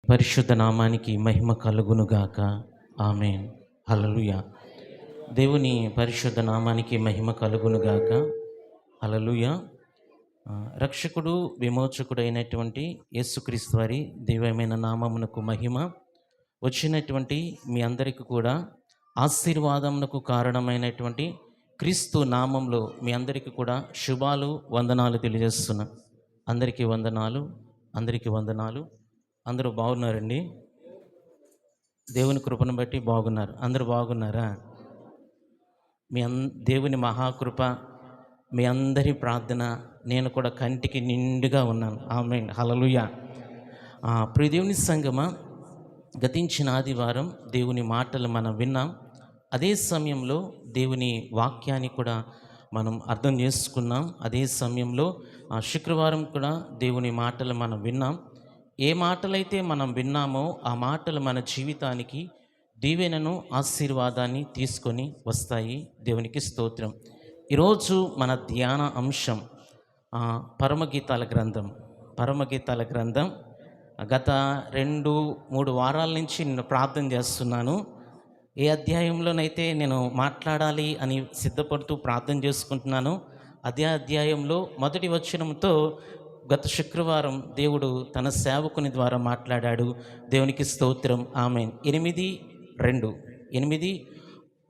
పరిశుద్ధ నామానికి మహిమ కలుగునుగాక. ఆమేన్. హల్లెలూయా. దేవుని పరిశుద్ధ నామానికి మహిమ కలుగునుగాక. హల్లెలూయా. రక్షకుడు విమోచకుడైనటువంటి యేసుక్రీస్తు వారి దివ్యమైన నామమునకు మహిమ. వచ్చినటువంటి మీ అందరికీ కూడా ఆశీర్వాదమునకు కారణమైనటువంటి క్రీస్తు నామంలో మీ అందరికీ కూడా శుభాలు, వందనాలు తెలియజేస్తున్నా. అందరికీ వందనాలు, అందరికీ వందనాలు. అందరూ బాగున్నారండి? దేవుని కృపను బట్టి బాగున్నారు. అందరూ బాగున్నారా? దేవుని మహాకృప, మీ అందరి ప్రార్థన, నేను కూడా కంటికి నిండుగా ఉన్నాను. ఆమేన్. హల్లెలూయా. ప్రియ దేవుని సంగమా, గతించిన ఆదివారం దేవుని మాటలు మనం విన్నాం. అదే సమయంలో దేవుని వాక్యాన్ని కూడా మనం అర్థం చేసుకున్నాం. అదే సమయంలో శుక్రవారం కూడా దేవుని మాటలు మనం విన్నాం. ఏ మాటలైతే మనం విన్నామో ఆ మాటలు మన జీవితానికి దీవెనను, ఆశీర్వాదాన్ని తీసుకొని వస్తాయి. దేవునికి స్తోత్రం. ఈరోజు మన ధ్యాన అంశం పరమగీతాల గ్రంథం. పరమగీతాల గ్రంథం గత 2-3 వారాల నుంచి నేను ప్రార్థన చేస్తున్నాను. ఏ అధ్యాయంలోనైతే నేను మాట్లాడాలి అని సిద్ధపడుతూ ప్రార్థన చేసుకుంటున్నాను, అదే అధ్యాయంలో మొదటి వచనంతో గత శుక్రవారం దేవుడు తన సేవకుని ద్వారా మాట్లాడాడు. దేవునికి స్తోత్రం. ఆమేన్.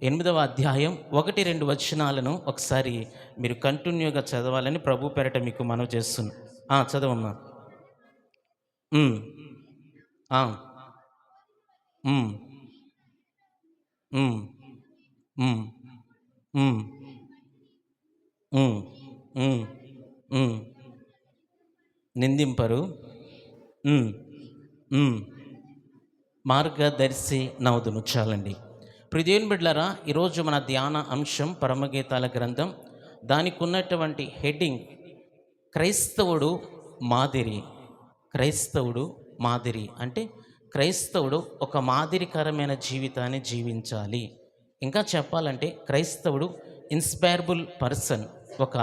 8వ అధ్యాయం 1-2 వచనాలను ఒకసారి మీరు కంటిన్యూగా చదవాలని ప్రభు పేరట మీకు మనవి చేస్తున్నా. చదవమ్మా. నిందింపరు, మార్గదర్శి నవదును. చాలండి. ప్రియదేవుని బిడ్డలారా, ఈరోజు మన ధ్యాన అంశం పరమగీతాల గ్రంథం. దానికి ఉన్నటువంటి హెడ్డింగ్ క్రైస్తవుడు మాదిరి. క్రైస్తవుడు మాదిరి అంటే క్రైస్తవుడు ఒక మాదిరికరమైన జీవితాన్ని జీవించాలి. ఇంకా చెప్పాలంటే క్రైస్తవుడు ఇన్స్పైరబుల్ పర్సన్. ఒక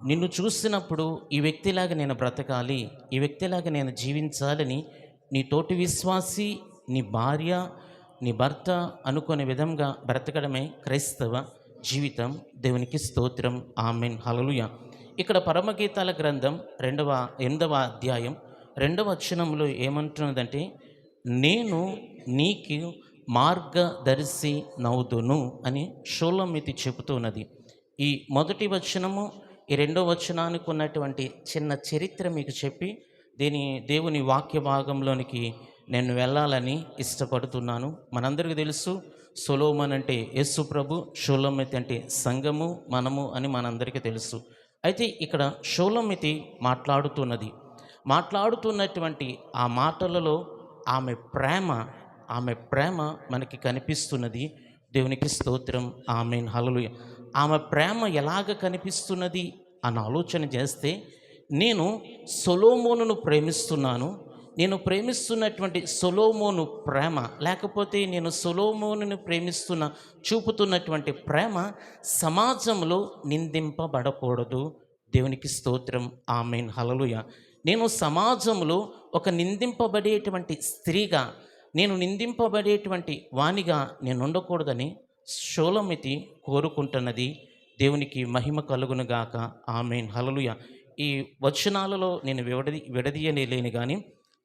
నిన్ను చూసినప్పుడు ఈ వ్యక్తిలాగా నేను బ్రతకాలి, ఈ వ్యక్తిలాగా నేను జీవించాలని నీ తోటి విశ్వాసి, నీ భార్య, నీ భర్త అనుకునే విధంగా బ్రతకడమే క్రైస్తవ జీవితం. దేవునికి స్తోత్రం. ఆమేన్. హల్లెలూయా. ఇక్కడ పరమగీతాల గ్రంథం 8వ అధ్యాయం 2వ వచనంలో ఏమంటున్నదంటే, నేను నీకు మార్గదర్శి నౌదును అని షోలోమితి చెబుతున్నది. ఈ మొదటి వచనము, ఈ 2వ వచనానికి ఉన్నటువంటి చిన్న చరిత్ర మీకు చెప్పి దేవుని వాక్య భాగంలోనికి నేను వెళ్ళాలని ఇష్టపడుతున్నాను. మనందరికీ తెలుసు, సొలొమోను అంటే యేసు ప్రభు, షోలోమితి అంటే సంఘము, మనము అని మనందరికీ తెలుసు. అయితే ఇక్కడ షోలోమితి మాట్లాడుతున్నటువంటి ఆ మాటలలో ఆమె ప్రేమ మనకి కనిపిస్తున్నది. దేవునికి స్తోత్రం. ఆమేన్. హల్లెలూయా. ఆమె ప్రేమ ఎలాగ కనిపిస్తున్నది అని ఆలోచన చేస్తే, నేను సొలొమోనును ప్రేమిస్తున్నాను, నేను ప్రేమిస్తున్నటువంటి సొలొమోను ప్రేమ, లేకపోతే నేను సొలొమోనును చూపుతున్నటువంటి ప్రేమ సమాజంలో నిందింపబడకూడదు. దేవునికి స్తోత్రం. ఆమేన్. హల్లెలూయా. నేను సమాజంలో ఒక నిందింపబడేటువంటి స్త్రీగా, నేను నిందింపబడేటువంటి వానిగా నేను ఉండకూడదని షోలోమితి కోరుకుంటున్నది. దేవునికి మహిమ కలుగునుగాక. ఆమేన్. హల్లెలూయా. ఈ వచనాలలో నేను విడదీయలేను కానీ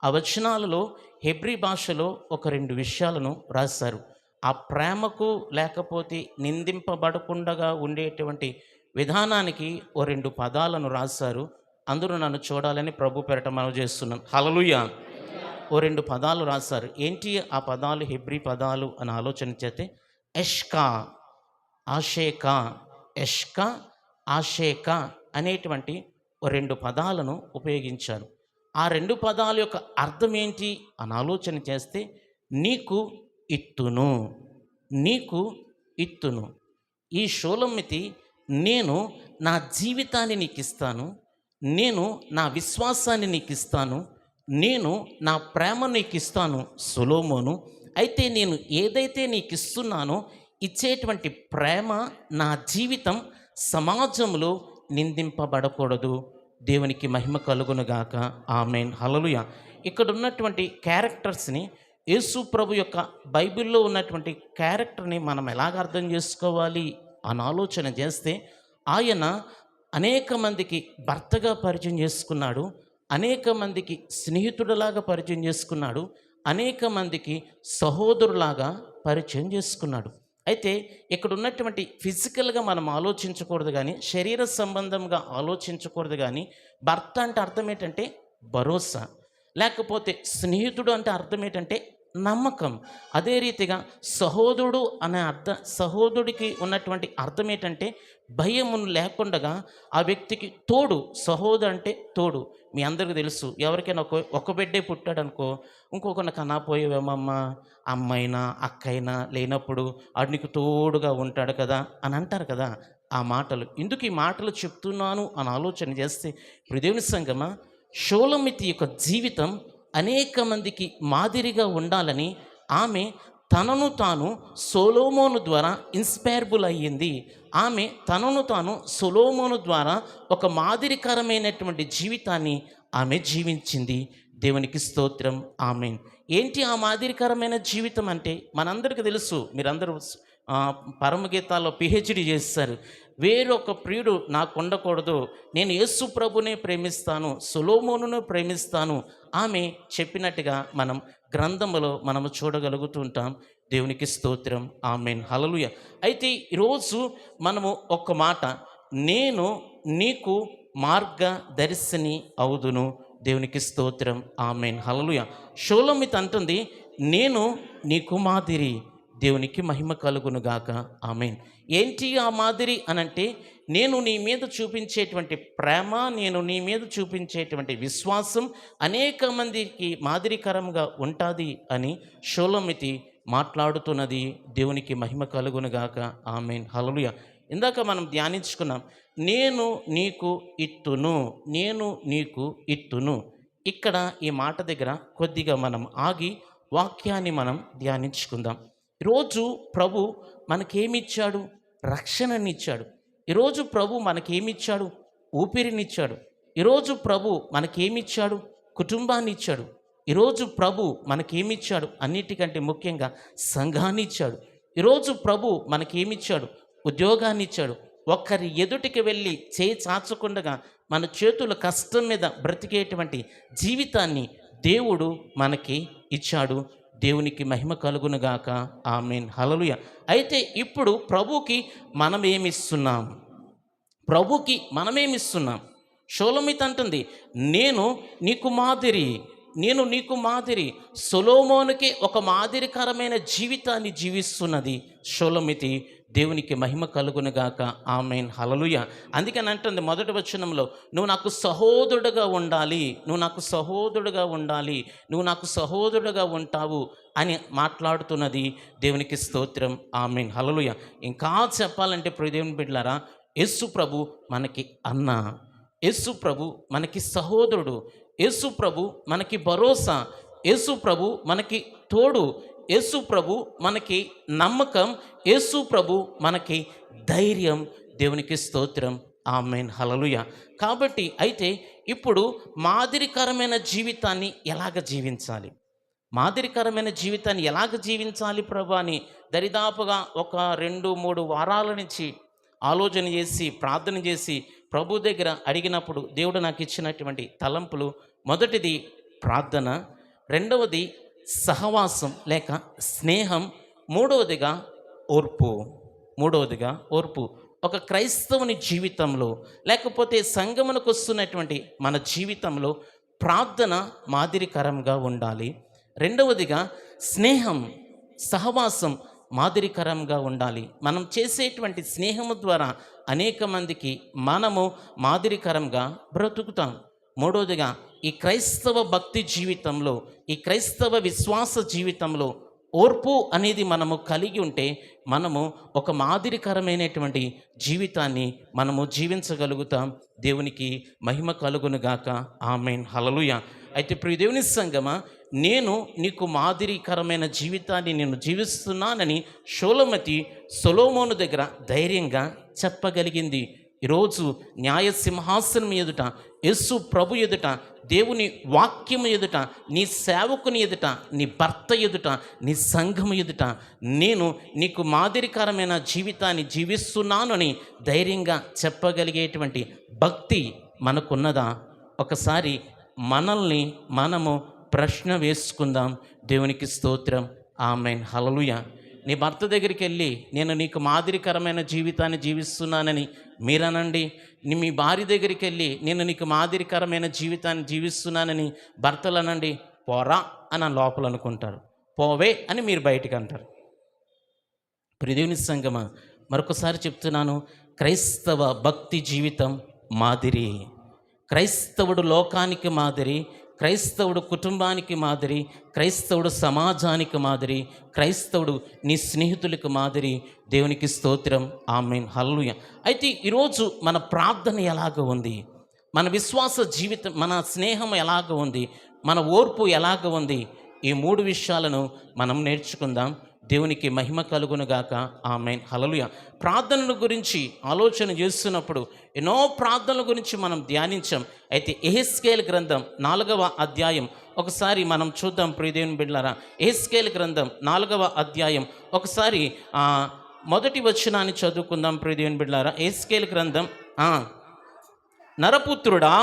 ఆ వచనాలలో హెబ్రీ భాషలో ఒక 2 విషయాలను రాశారు. ఆ ప్రేమకు లేకపోతే నిందింపబడకుండా ఉండేటువంటి విధానానికి 2 పదాలను రాశారు. అందరూ నన్ను చూడాలని ప్రభు పేరట మనవి చేస్తున్నాను. హల్లెలూయా. 2 పదాలు రాశారు. ఏంటి ఆ పదాలు, హెబ్రీ పదాలు అని ఆలోచన చేస్తే, ఎష్కా, ఆషేకా అనేటువంటి 2 పదాలను ఉపయోగించారు. ఆ 2 పదాల యొక్క అర్థం ఏంటి అని ఆలోచన చేస్తే, నీకు ఇత్తును. ఈ షోలోమితి, నేను నా జీవితాన్ని నీకు ఇస్తాను, నేను నా విశ్వాసాన్ని నీకు ఇస్తాను, నేను నా ప్రేమ నీకు ఇస్తాను సొలొమోను. అయితే నేను ఏదైతే నీకు ఇస్తున్నానో, ఇచ్చేటువంటి ప్రేమ, నా జీవితం సమాజంలో నిందింపబడకూడదు. దేవునికి మహిమ కలుగునుగాక. ఆమేన్. హల్లెలూయా. ఇక్కడ ఉన్నటువంటి క్యారెక్టర్స్ని, యేసు ప్రభు యొక్క బైబిల్లో ఉన్నటువంటి క్యారెక్టర్ని మనం ఎలాగ అర్థం చేసుకోవాలి అని ఆలోచన చేస్తే, ఆయన అనేక మందికి భర్తగా పరిచయం చేసుకున్నాడు, అనేక మందికి స్నేహితుడిలాగా పరిచయం చేసుకున్నాడు, అనేక మందికి సహోదరులాగా పరిచయం చేసుకున్నాడు. అయితే ఇక్కడ ఉన్నటువంటి ఫిజికల్గా మనం ఆలోచించకూడదు, కానీ శరీర సంబంధంగా ఆలోచించకూడదు. కానీ భర్త అంటే అర్థం ఏంటంటే భరోసా, లేకపోతే స్నేహితుడు అంటే అర్థం ఏంటంటే నమ్మకం. అదే రీతిగా సహోదరుడు అనే సహోదరుడికి ఉన్నటువంటి అర్థం ఏంటంటే భయము లేకుండా ఆ వ్యక్తికి తోడు. సహోదరు అంటే తోడు. మీ అందరికీ తెలుసు, ఎవరికైనా ఒక బిడ్డే పుట్టాడు అనుకో, ఇంకొకరిని కనాపోయేవేమమ్మ, అమ్మైనా అక్కైనా లేనప్పుడు ఆడు నీకు తోడుగా ఉంటాడు కదా అని అంటారు కదా. ఆ మాటలు ఎందుకు ఈ మాటలు చెప్తున్నాను అని ఆలోచన చేస్తే, దేవుని సంగమా, షూలమితి యొక్క జీవితం అనేక మందికి మాదిరిగా ఉండాలని ఆమె తనను తాను సొలొమోను ద్వారా ఇన్స్పైరబుల్ అయ్యింది. ఆమె తనను తాను సొలొమోను ద్వారా ఒక మాదిరికరమైనటువంటి జీవితాన్ని ఆమె జీవించింది. దేవునికి స్తోత్రం, ఆమేన్. ఏంటి ఆ మాదిరికరమైన జీవితం అంటే? మనందరికీ తెలుసు, మీరందరూ పరమగీతాల్లో పిహెచ్డి చేస్తారు. వేరొక ప్రియుడు నాకు ఉండకూడదు, నేను యేసు ప్రభునే ప్రేమిస్తాను, సొలొమోనును ప్రేమిస్తాను ఆమె చెప్పినట్టుగా మనం గ్రంథములో మనము చూడగలుగుతుంటాం. దేవునికి స్తోత్రం, ఆమేన్, హల్లెలూయా. అయితే ఈరోజు మనము ఒక్క మాట, నేను నీకు మార్గదర్శిని అవుదును. దేవునికి స్తోత్రం, ఆమేన్, హల్లెలూయా. షూలమితి అంటుంది, నేను నీకు మాదిరి. దేవునికి మహిమ కలుగును గాక, ఆమేన్. ఏంటి ఆ మాదిరి అనంటే, నేను నీ మీద చూపించేటువంటి ప్రేమ, నేను నీ మీద చూపించేటువంటి విశ్వాసం అనేక మందికి మాదిరికరంగా ఉంటుంది అని షూలమితి మాట్లాడుతున్నది. దేవునికి మహిమ కలుగును గాక, ఆమేన్, హల్లెలూయా. ఇందాక మనం ధ్యానించుకున్నాం, నేను నీకు ఇత్తును, నేను నీకు ఇత్తును. ఇక్కడ ఈ మాట దగ్గర కొద్దిగా మనం ఆగి వాక్యాన్ని మనం ధ్యానించుకుందాం. ఈరోజు ప్రభు మనకేమిచ్చాడు? రక్షణనిచ్చాడు. ఈరోజు ప్రభు మనకేమిచ్చాడు? ఊపిరినిచ్చాడు. ఈరోజు ప్రభు మనకేమిచ్చాడు? కుటుంబాన్ని ఇచ్చాడు. ఈరోజు ప్రభు మనకేమిచ్చాడు? అన్నిటికంటే ముఖ్యంగా సంఘాన్ని ఇచ్చాడు. ఈరోజు ప్రభు మనకేమిచ్చాడు? ఉద్యోగాన్ని ఇచ్చాడు. ఒక్కరి ఎదుటికి వెళ్ళి చేయి చాచకుండగా మన చేతుల కష్టం మీద బ్రతికేటువంటి జీవితాన్ని దేవుడు మనకి ఇచ్చాడు. దేవునికి మహిమ కలుగునుగాక, ఆమేన్, హల్లెలూయా. అయితే ఇప్పుడు ప్రభుకి మనమేమిస్తున్నాం? ప్రభుకి మనమేమిస్తున్నాం? షూలమితి అంటుంది, నేను నీకు మాదిరి, నేను నీకు మాదిరి. సొలొమోనుకి ఒక మాదిరికరమైన జీవితాన్ని జీవిస్తున్నది షూలమితి. దేవునికి మహిమ కలుగునుగాక, ఆమేన్, హల్లెలూయా. అందుకని అంటుంది మొదటి వచనంలో, నువ్వు నాకు సహోదరుడుగా ఉండాలి, నువ్వు నాకు సహోదరుడుగా ఉండాలి, నువ్వు నాకు సహోదరుడుగా ఉంటావు అని మాట్లాడుతున్నది. దేవునికి స్తోత్రం, ఆమేన్, హల్లెలూయా. ఇంకా చెప్పాలంటే దేవుని బిడ్డలారా, యేసు ప్రభు మనకి అన్న, యేసు ప్రభు మనకి సహోదరుడు, యేసు ప్రభు మనకి భరోసా, యేసు ప్రభు మనకి తోడు, యేసు ప్రభు మనకి నమ్మకం, యేసు ప్రభు మనకి ధైర్యం. దేవునికి స్తోత్రం, ఆమేన్, హల్లెలూయా. కాబట్టి అయితే ఇప్పుడు మాదిరికరమైన జీవితాన్ని ఎలాగ జీవించాలి? మాదిరికరమైన జీవితాన్ని ఎలాగ జీవించాలి ప్రభు అని దరిదాపుగా ఒక 2-3 వారాల నుంచి ఆలోచన చేసి ప్రార్థన చేసి ప్రభు దగ్గర అడిగినప్పుడు దేవుడు నాకు ఇచ్చినటువంటి తలంపులు, మొదటిది ప్రార్థన, రెండవది సహవాసం లేక స్నేహం, మూడవదిగా ఓర్పు. ఒక క్రైస్తవుని జీవితంలో లేకపోతే సంగమునకు వస్తున్నటువంటి మన జీవితంలో ప్రార్థన మాదిరికరంగా ఉండాలి. రెండవదిగా స్నేహం, సహవాసం మాదిరికరంగా ఉండాలి. మనం చేసేటువంటి స్నేహము ద్వారా అనేక మందికి మనము మాదిరికరంగా బ్రతుకుతాం. మూడవదిగా ఈ క్రైస్తవ భక్తి జీవితంలో, ఈ క్రైస్తవ విశ్వాస జీవితంలో ఓర్పు అనేది మనము కలిగి ఉంటే మనము ఒక మాదిరికరమైనటువంటి జీవితాన్ని మనము జీవించగలుగుతాం. దేవునికి మహిమ కలుగునుగాక, ఆమేన్, హల్లెలూయా. అయితే ప్రియ దేవుని సంగమా, నేను నీకు మాదిరికరమైన జీవితాన్ని నేను జీవిస్తున్నానని షూలమితి సొలొమోను దగ్గర ధైర్యంగా చెప్పగలిగింది. ఈరోజు న్యాయ సింహాసనం ఎదుట, యేసు ప్రభు ఎదుట, దేవుని వాక్యము ఎదుట, నీ సేవకుని ఎదుట, నీ భర్త ఎదుట, నీ సంఘము ఎదుట నేను నీకు మాదిరికరమైన జీవితాన్ని జీవిస్తున్నాను అని ధైర్యంగా చెప్పగలిగేటువంటి భక్తి మనకున్నదా? ఒకసారి మనల్ని మనము ప్రశ్న వేసుకుందాం. దేవునికి స్తోత్రం. ఆమేన్. హల్లెలూయా. నీ భర్త దగ్గరికి వెళ్ళి నేను నీకు మాదిరికరమైన జీవితాన్ని జీవిస్తున్నానని మీరనండి. మీ భార్య దగ్గరికి వెళ్ళి నేను నీకు మాదిరికరమైన జీవితాన్ని జీవిస్తున్నానని భర్తలు అనండి. పోరా అని లోపల అనుకుంటారు, పోవే అని మీరు బయటికి అంటారు. ప్రియదేవుని సంగమా, మరొకసారి చెప్తున్నాను, క్రైస్తవ భక్తి జీవితం మాదిరి. క్రైస్తవుడు లోకానికి మాదిరి, క్రైస్తవుడు కుటుంబానికి మాదిరి, క్రైస్తవుడు సమాజానికి మాదిరి, క్రైస్తవుడు నీ స్నేహితులకు మాదిరి. దేవునికి స్తోత్రం. ఆమేన్. హల్లెలూయా. అయితే ఈరోజు మన ప్రార్థన ఎలాగ ఉంది, మన విశ్వాస జీవితం, మన స్నేహం ఎలాగ ఉంది, మన ఓర్పు ఎలాగ ఉంది, ఈ 3 విషయాలను మనం నేర్చుకుందాం. దేవునికి మహిమ కలుగునుగాక. ఆమేన్. హల్లెలూయా. ప్రార్థనల గురించి ఆలోచన చేస్తున్నప్పుడు ఎన్నో ప్రార్థనల గురించి మనం ధ్యానించాం. అయితే యెహెజ్కేలు గ్రంథం 4వ అధ్యాయం ఒకసారి మనం చూద్దాం. ప్రియదేవుని బిడ్డలారా, యెహెజ్కేలు గ్రంథం 4వ అధ్యాయం ఒకసారి మొదటి వచనాన్ని చదువుకుందాం. ప్రియదేవుని బిడ్డలారా, యెహెజ్కేలు గ్రంథం. నరపుత్రుడా,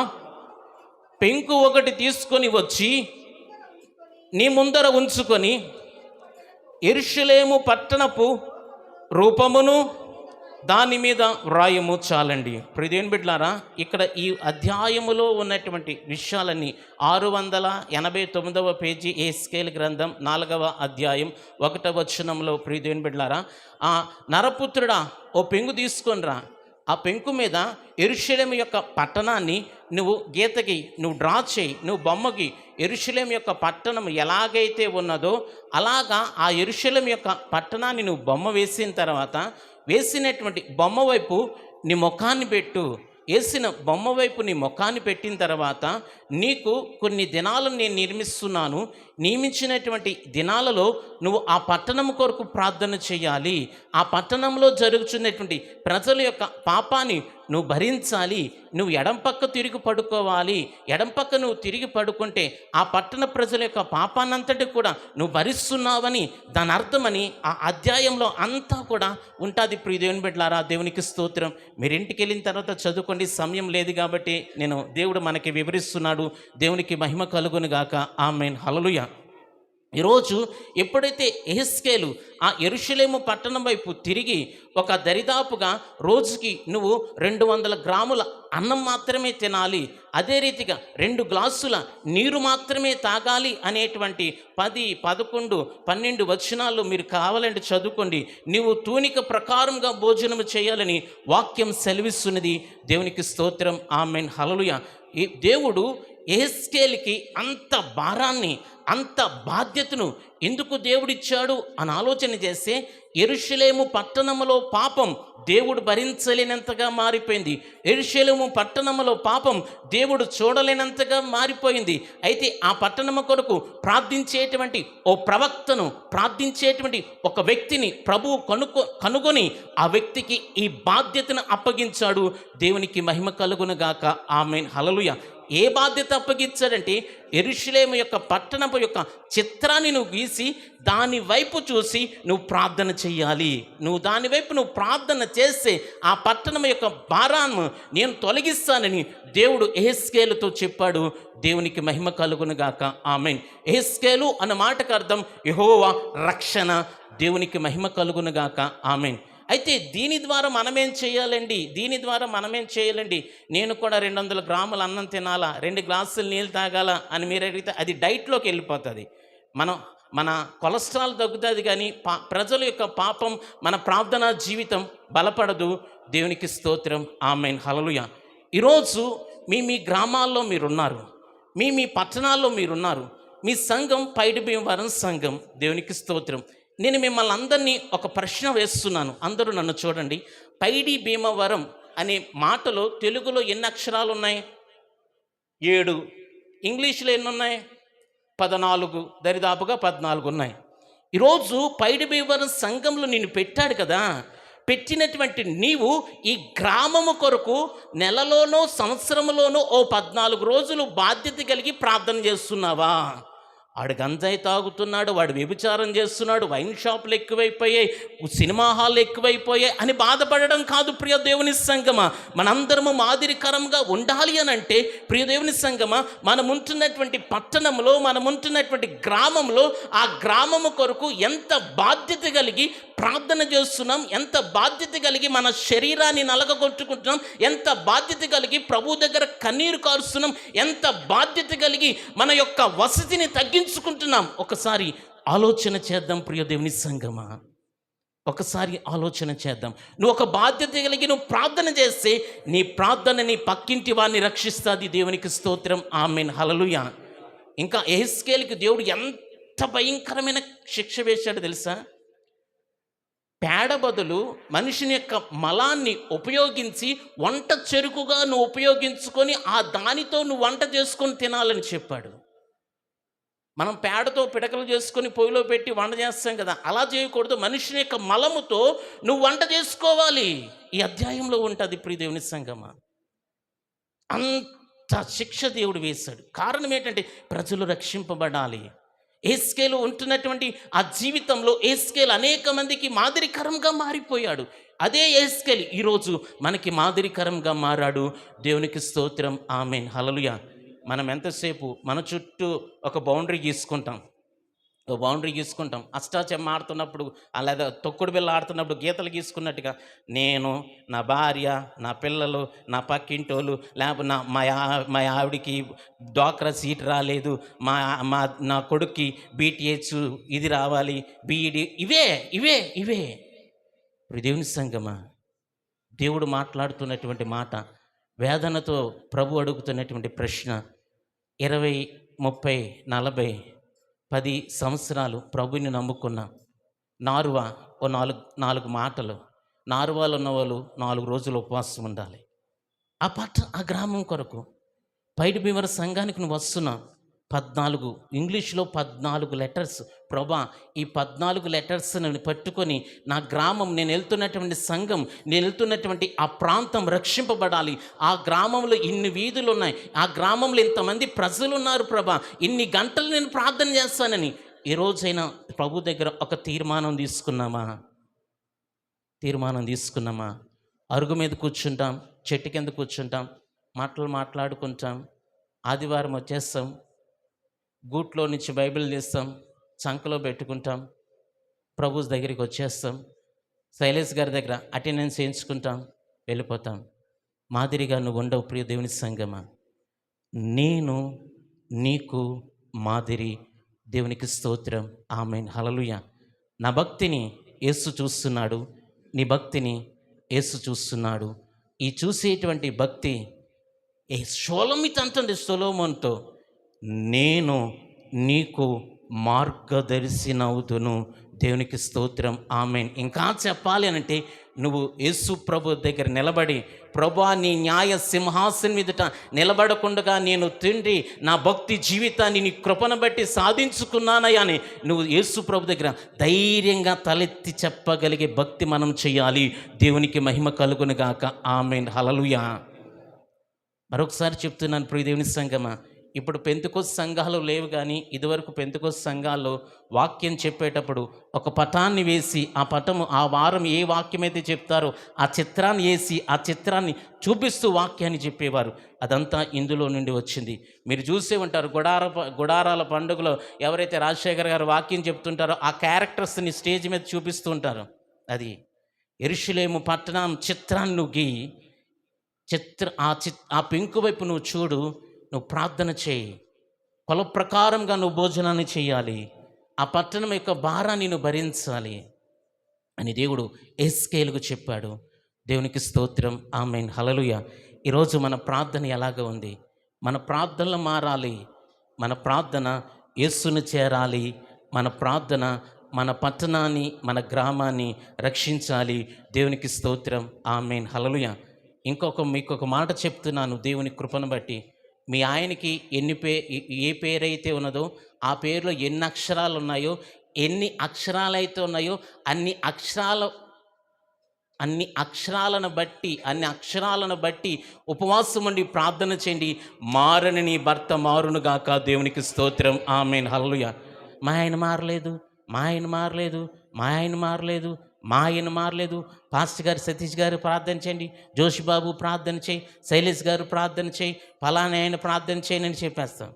పెంకు ఒకటి తీసుకొని వచ్చి నీ ముందర ఉంచుకొని యెరూషలేము పట్టణపు రూపమును దాని మీద వ్రాయము చాలండి. ప్రియదేవుని బిడ్డలారా, ఇక్కడ ఈ అధ్యాయములో ఉన్నటువంటి విషయాలన్నీ 689వ పేజీ యెహెజ్కేలు గ్రంథం 4వ అధ్యాయం 1వ వచనంలో. ప్రియదేవుని బిడ్డలారా, నరపుత్రుడా, ఓ పెంగు తీసుకొనిరా, ఆ పెంకు మీద యెరూషలేము యొక్క పట్టణాన్ని నువ్వు గీతకి, నువ్వు డ్రా చేయి, నువ్వు బొమ్మకి. యెరూషలేము యొక్క పట్టణం ఎలాగైతే ఉన్నదో అలాగా ఆ యెరూషలేము యొక్క పట్టణాన్ని నువ్వు బొమ్మ వేసిన తర్వాత, వేసినటువంటి బొమ్మ వైపు నీ ముఖాన్ని పెట్టు. వేసిన బొమ్మ వైపు నీ ముఖాన్ని పెట్టిన తర్వాత నీకు కొన్ని దినాలను నేను నిర్మిస్తున్నాను. నియమించినటువంటి దినాలలో నువ్వు ఆ పట్టణం కొరకు ప్రార్థన చేయాలి. ఆ పట్టణంలో జరుగుతున్నటువంటి ప్రజల యొక్క పాపాన్ని నువ్వు భరించాలి. నువ్వు ఎడంపక్క తిరిగి పడుకోవాలి. ఎడంపక్క నువ్వు తిరిగి పడుకుంటే ఆ పట్టణ ప్రజల యొక్క పాపాన్నంతటి కూడా నువ్వు భరిస్తున్నావని దాని అర్థమని ఆ అధ్యాయంలో అంతా కూడా ఉంటుంది. ప్రియదేవుని బిడ్డలారా, దేవునికి స్తోత్రం. మీరు ఇంటికి వెళ్ళిన తర్వాత చదువుకోండి, సమయం లేదు కాబట్టి నేను దేవుడు మనకి వివరిస్తున్నాడు. దేవునికి మహిమ కలుగును గాక. ఆమేన్. హల్లెలూయా. ఈరోజు ఎప్పుడైతే యెహెజ్కేలు ఆ యెరూషలేము పట్టణం వైపు తిరిగి ఒక దరిదాపుగా రోజుకి నువ్వు 200 గ్రాముల అన్నం మాత్రమే తినాలి, అదే రీతిగా 2 గ్లాసుల నీరు మాత్రమే తాగాలి అనేటువంటి 10, 11, 12 వచనాలు మీరు కావాలంటే చదువుకోండి. నీవు తూనిక ప్రకారంగా భోజనం చేయాలని వాక్యం సెలవిస్తున్నది. దేవునికి స్తోత్రం. ఆమేన్. హల్లెలూయా. ఈ దేవుడు యెహెజ్కేలుకి అంత భారాన్ని, అంత బాధ్యతను ఎందుకు దేవుడిచ్చాడు అని ఆలోచన చేస్తే, యెరూషలేము పట్టణములో పాపం దేవుడు భరించలేనంతగా మారిపోయింది. యెరూషలేము పట్టణములో పాపం దేవుడు చూడలేనంతగా మారిపోయింది. అయితే ఆ పట్టణము కొరకు ప్రార్థించేటువంటి ఓ ప్రవక్తను, ప్రార్థించేటువంటి ఒక వ్యక్తిని ప్రభువు కనుగొని ఆ వ్యక్తికి ఈ బాధ్యతను అప్పగించాడు. దేవునికి మహిమ కలుగునుగాక. ఆమేన్. హల్లెలూయా. ఏ బాధ్యత అప్పగించాడంటే, యెరూషలేము యొక్క పట్టణపు యొక్క చిత్రాన్ని నువ్వు గీసి దాని వైపు చూసి నువ్వు ప్రార్థన చెయ్యాలి. నువ్వు దాని వైపు నువ్వు ప్రార్థన చేస్తే ఆ పట్టణం యొక్క భారాన్ని నేను తొలగిస్తానని దేవుడు యెహెజ్కేలుతో చెప్పాడు. దేవునికి మహిమ కలుగునుగాక. ఆమేన్. యెహెజ్కేలు అన్న మాటకు అర్థం యెహోవా రక్షణ. దేవునికి మహిమ కలుగునుగాక. ఆమేన్. అయితే దీని ద్వారా మనమేం చేయాలండి? నేను కూడా 200 గ్రాముల అన్నం తినాలా, 2 గ్లాసులు నీళ్ళు తాగాల అని మీరు అడిగితే అది డైట్లోకి వెళ్ళిపోతుంది. మన కొలెస్ట్రాల్ తగ్గుతుంది, కానీ ప్రజల యొక్క పాపం, మన ప్రార్థనా జీవితం బలపడదు. దేవునికి స్తోత్రం. ఆమేన్. హల్లెలూయా. ఈరోజు మీ గ్రామాల్లో మీరున్నారు, మీ పట్టణాల్లో మీరున్నారు. మీ సంఘం పైడి భీమవరం సంఘం. దేవునికి స్తోత్రం. నేను మిమ్మల్ని అందరినీ ఒక ప్రశ్న వేస్తున్నాను. అందరూ నన్ను చూడండి. పైడి భీమవరం అనే మాటలో తెలుగులో ఎన్ని అక్షరాలు ఉన్నాయి? 7. ఇంగ్లీష్లో ఎన్ని ఉన్నాయి? 14. దరిదాపుగా 14 ఉన్నాయి. ఈరోజు పైడి భీమవరం సంఘంలో నిన్ను పెట్టాడు కదా. పెట్టినటువంటి నీవు ఈ గ్రామము కొరకు నెలలోనో సంవత్సరంలోనో ఓ 14 రోజులు బాధ్యత కలిగి ప్రార్థన చేస్తున్నావా? వాడు గంజాయి తాగుతున్నాడు, వాడు వ్యభిచారం చేస్తున్నాడు, వైన్ షాపులు ఎక్కువైపోయాయి, సినిమా హాల్ ఎక్కువైపోయాయి అని బాధపడడం కాదు ప్రియ దేవుని సంగమా. మనందరము మాదిరికరంగా ఉండాలి అని అంటే ప్రియ దేవుని సంగమా, మనముంటున్నటువంటి పట్టణంలో, మనముంటున్నటువంటి గ్రామంలో ఆ గ్రామము కొరకు ఎంత బాధ్యత కలిగి ప్రార్థన చేస్తున్నాం, ఎంత బాధ్యత కలిగి మన శరీరాన్ని నలగగొట్టుకుంటున్నాం, ఎంత బాధ్యత కలిగి ప్రభు దగ్గర కన్నీరు కారుస్తున్నాం, ఎంత బాధ్యత కలిగి మన యొక్క వసతిని తగ్గించుకుంటున్నాం. ఒకసారి ఆలోచన చేద్దాం ప్రియ దేవుని సంగమా, ఒకసారి ఆలోచన చేద్దాం. నువ్వు ఒక బాధ్యత కలిగి నువ్వు ప్రార్థన చేస్తే నీ ప్రార్థన నీ పక్కింటి వారిని రక్షిస్తుంది. దేవునికి స్తోత్రం, ఆమేన్, హల్లెలూయా. ఇంకా యెహెజ్కేలుకి దేవుడు ఎంత భయంకరమైన శిక్ష వేశాడు తెలుసా? పేడ బదులు మనిషిని యొక్క మలాన్ని ఉపయోగించి వంట చెరుకుగా నువ్వు ఉపయోగించుకొని ఆ దానితో నువ్వు వంట చేసుకొని తినాలని చెప్పాడు. మనం పేడతో పిడకలు చేసుకొని పొయ్యిలో పెట్టి వంట చేస్తాం కదా, అలా చేయకూడదు. మనిషిని యొక్క మలముతో నువ్వు వంట చేసుకోవాలి. ఈ అధ్యాయంలో ఉంటుంది ప్రియ దేవుని సంగమా. అంత శిక్ష దేవుడు వేశాడు. కారణం ఏంటంటే ప్రజలు రక్షింపబడాలి. యెహెజ్కేలు ఉంటున్నటువంటి ఆ జీవితంలో యెహెజ్కేలు అనేక మందికి మాదిరికరంగా మారిపోయాడు. అదే యెహెజ్కేలు ఈరోజు మనకి మాదిరికరంగా మారాడు. దేవునికి స్తోత్రం, ఆమేన్, హల్లెలూయా. మనం ఎంతసేపు మన చుట్టూ ఒక బౌండరీ గీసుకుంటాం. అష్టాచెమ్మ ఆడుతున్నప్పుడు అలాగే తొక్కుడు బిళ్ళ ఆడుతున్నప్పుడు గీతలు గీసుకున్నట్టుగా నేను, నా భార్య, నా పిల్లలు, నా పక్కింటోళ్ళు, లేకపోతే మా ఆవిడికి డ్వాక్రా సీట్ రాలేదు, నా కొడుక్కి బీటీహెచ్ ఇది రావాలి, బీఈడి, ఇవే దేవుని సంగమా. దేవుడు మాట్లాడుతున్నటువంటి మాట, వేదనతో ప్రభు అడుగుతున్నటువంటి ప్రశ్న. 20, 30, 40, 10 సంవత్సరాలు ప్రభుని నమ్ముకున్న నారువ ఓ నాలుగు మాటలు. నారువాలు ఉన్నవాళ్ళు 4 రోజులు ఉపవాసం ఉండాలి. ఆ గ్రామం కొరకు పైడి భీమర సంఘానికి నువ్వు వస్తున్నావు. 14 ఇంగ్లీష్లో 14 లెటర్స్. ప్రభా, ఈ 14 లెటర్స్ని పట్టుకొని నా గ్రామం, నేను వెళ్తున్నటువంటి సంఘం, నేను వెళ్తున్నటువంటి ఆ ప్రాంతం రక్షింపబడాలి. ఆ గ్రామంలో ఇన్ని వీధులు ఉన్నాయి, ఆ గ్రామంలో ఇంతమంది ప్రజలు ఉన్నారు ప్రభా, ఇన్ని గంటలు నేను ప్రార్థన చేస్తానని ఏ రోజైనా ప్రభు దగ్గర ఒక తీర్మానం తీసుకున్నామా? అరుగు మీద కూర్చుంటాం, చెట్టు కింద కూర్చుంటాం, మాట్లాడుకుంటాం, ఆదివారం వచ్చేస్తాం, గూట్లో నుంచి బైబిల్ తీస్తాం, చంకలో పెట్టుకుంటాం, ప్రభు దగ్గరికి వచ్చేస్తాం, శైలేష్ గారి దగ్గర అటెండెన్స్ వేయించుకుంటాం, వెళ్ళిపోతాం. మాదిరిగా నువ్వు ఉండవు ప్రియ దేవుని సంగమా. నేను నీకు మాదిరి. దేవునికి స్తోత్రం, ఆమేన్, హల్లెలూయా. నా భక్తిని యేసు చూస్తున్నాడు, నీ భక్తిని యేసు చూస్తున్నాడు. ఈ చూసేటువంటి భక్తి షోలమిత్ అంటుంది సొలొమోనుతో, నేను నీకు మార్గదర్శినవుదును. దేవునికి స్తోత్రం, ఆమేన్. ఇంకా చెప్పాలి అనంటే నువ్వు యేసు ప్రభు దగ్గర నిలబడి, ప్రభువా నీ న్యాయ సింహాసనం మీదట నిలబడకుండా నేను తండ్రి నా భక్తి జీవితాన్ని నీ కృపను బట్టి సాధించుకున్నానయ్యా అని నువ్వు యేసు ప్రభు దగ్గర ధైర్యంగా తలెత్తి చెప్పగలిగే భక్తి మనం చేయాలి. దేవునికి మహిమ కలుగును గాక, ఆమేన్, హల్లెలూయా. మరొకసారి చెప్తున్నాను ప్రియ దేవుని సంగమా, ఇప్పుడు పెంతెకోస్తు సంఘాలు లేవు, కానీ ఇదివరకు పెంతెకోస్తు సంఘాల్లో వాక్యం చెప్పేటప్పుడు ఒక పటాన్ని వేసి ఆ వారం ఏ వాక్యం అయితే చెప్తారో ఆ చిత్రాన్ని వేసి ఆ చిత్రాన్ని చూపిస్తూ వాక్యాన్ని చెప్పేవారు. అదంతా ఇందులో నుండి వచ్చింది. మీరు చూసే ఉంటారు, గుడారాల పండుగలో ఎవరైతే రాజశేఖర్ గారు వాక్యం చెప్తుంటారో ఆ క్యారెక్టర్స్ని స్టేజ్ మీద చూపిస్తూ ఉంటారు. అది యెరూషలేము పట్టణం చిత్రాన్ని నువ్వు గీ, ఆ పెంకు వైపు నువ్వు చూడు, నువ్వు ప్రార్థన చేయి, కొల ప్రకారంగా నువ్వు భోజనాన్ని చేయాలి, ఆ పట్టణం యొక్క భారాన్ని నువ్వు భరించాలి అని దేవుడు యెహెజ్కేలుకు చెప్పాడు. దేవునికి స్తోత్రం, ఆమేన్, హల్లెలూయా. ఈరోజు మన ప్రార్థన ఎలాగ ఉంది? మన ప్రార్థనలు మారాలి. మన ప్రార్థన యేసును చేరాలి. మన ప్రార్థన మన పట్టణాన్ని, మన గ్రామాన్ని రక్షించాలి. దేవునికి స్తోత్రం, ఆమేన్, హల్లెలూయా. మీకు ఒక మాట చెప్తున్నాను దేవుని కృపను బట్టి. మీ ఆయనకి ఏ పేరైతే ఉన్నదో ఆ పేరులో ఎన్ని అక్షరాలు ఉన్నాయో, అన్ని అక్షరాలు అన్ని అక్షరాలను బట్టి ఉపవాసం ఉండి ప్రార్థన చేయండి. మారని నీ భర్త మారునుగాక. దేవునికి స్తోత్రం. ఆమేన్. హల్లెలూయా. మా ఆయన మారలేదు, మా ఆయన మారలేదు, మా ఆయన మారలేదు, మా ఆయన మారలేదు. పాస్టర్ గారు సతీష్ గారు ప్రార్థన చేయండి, జోషిబాబు ప్రార్థన చేయి, శైలేష్ గారు ప్రార్థన చేయి, ఫలానా ఆయన ప్రార్థన చేయని అని చెప్పేస్తాం.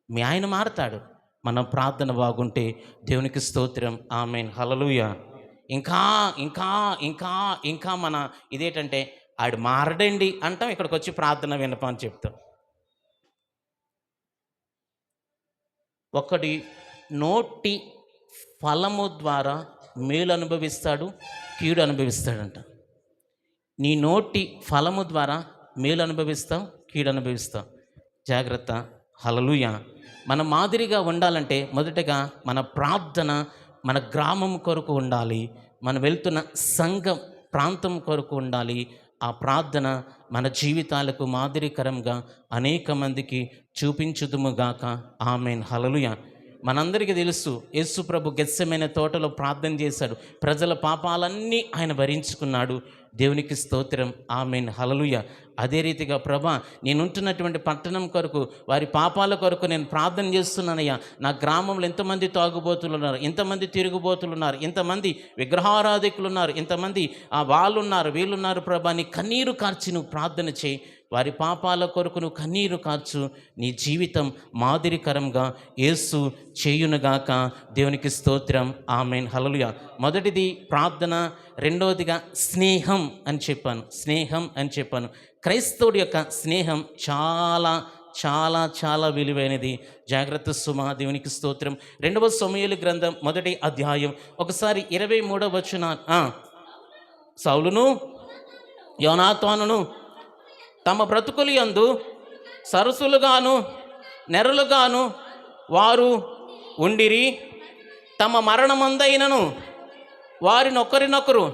మీ ఆయన మారతాడు. మన ప్రార్థన బాగుంటే దేవునికి స్తోత్రం. ఆమేన్. హల్లెలూయా. ఇంకా ఇంకా ఇంకా ఇంకా మన ఇదేంటంటే ఆడు మారడండి అంటాం, ఇక్కడికి వచ్చి ప్రార్థన వినపం అని చెప్తాం. ఒకడి నోటి ఫలము ద్వారా మేలు అనుభవిస్తాడు, కీడు అనుభవిస్తాడంట. నీ నోటి ఫలము ద్వారా మేలు అనుభవిస్తావు, కీడు అనుభవిస్తావు. జాగ్రత్త. హల్లెలూయా. మన మాదిరిగా ఉండాలంటే మొదటగా మన ప్రార్థన మన గ్రామం కొరకు ఉండాలి, మనం వెళ్తున్న సంఘం ప్రాంతం కొరకు ఉండాలి. ఆ ప్రార్థన మన జీవితాలకు మాదిరికరంగా అనేక మందికి చూపించుదుముగాక. ఆమేన్. హల్లెలూయా. మనందరికీ తెలుసు, యేసు ప్రభు గెత్సెమనే తోటలో ప్రార్థన చేశాడు. ప్రజల పాపాలన్నీ ఆయన భరించుకున్నాడు. దేవునికి స్తోత్రం. ఆమేన్. హల్లెలూయా. అదే రీతిగా ప్రభా, నేనుంటున్నటువంటి పట్టణం కొరకు, వారి పాపాల కొరకు నేను ప్రార్థన చేస్తున్నానయ్యా. నా గ్రామంలో ఎంతమంది తాగుబోతులు ఉన్నారు, ఎంతమంది తిరుగుబోతులు ఉన్నారు, ఎంతమంది విగ్రహారాధికులు ఉన్నారు, ఎంతమంది వాళ్ళున్నారు వీళ్ళున్నారు. ప్రభా, నీ కన్నీరు కార్చి నువ్వు ప్రార్థన చేయి. వారి పాపాల కొరకు నువ్వు కన్నీరు కార్చు. నీ జీవితం మాదిరికరంగా యేసు చేయునుగాక. దేవునికి స్తోత్రం. ఆమేన్. హల్లెలూయా. మొదటిది ప్రార్థన, రెండవదిగా స్నేహం అని చెప్పాను. స్నేహం అని చెప్పాను. క్రైస్తవుడి యొక్క స్నేహం చాలా చాలా చాలా విలువైనది. జాగ్రత్త సుమా. దేవునికి స్తోత్రం. 2వ సమూయేలు గ్రంథం 1వ అధ్యాయం ఒకసారి 23వ వచనం. సౌలును యోనాతానును తమ బ్రతుకులు యందు సరసులుగాను నెరలుగాను వారు ఉండిరి. తమ మరణమందైనను వారినొకరినొకరు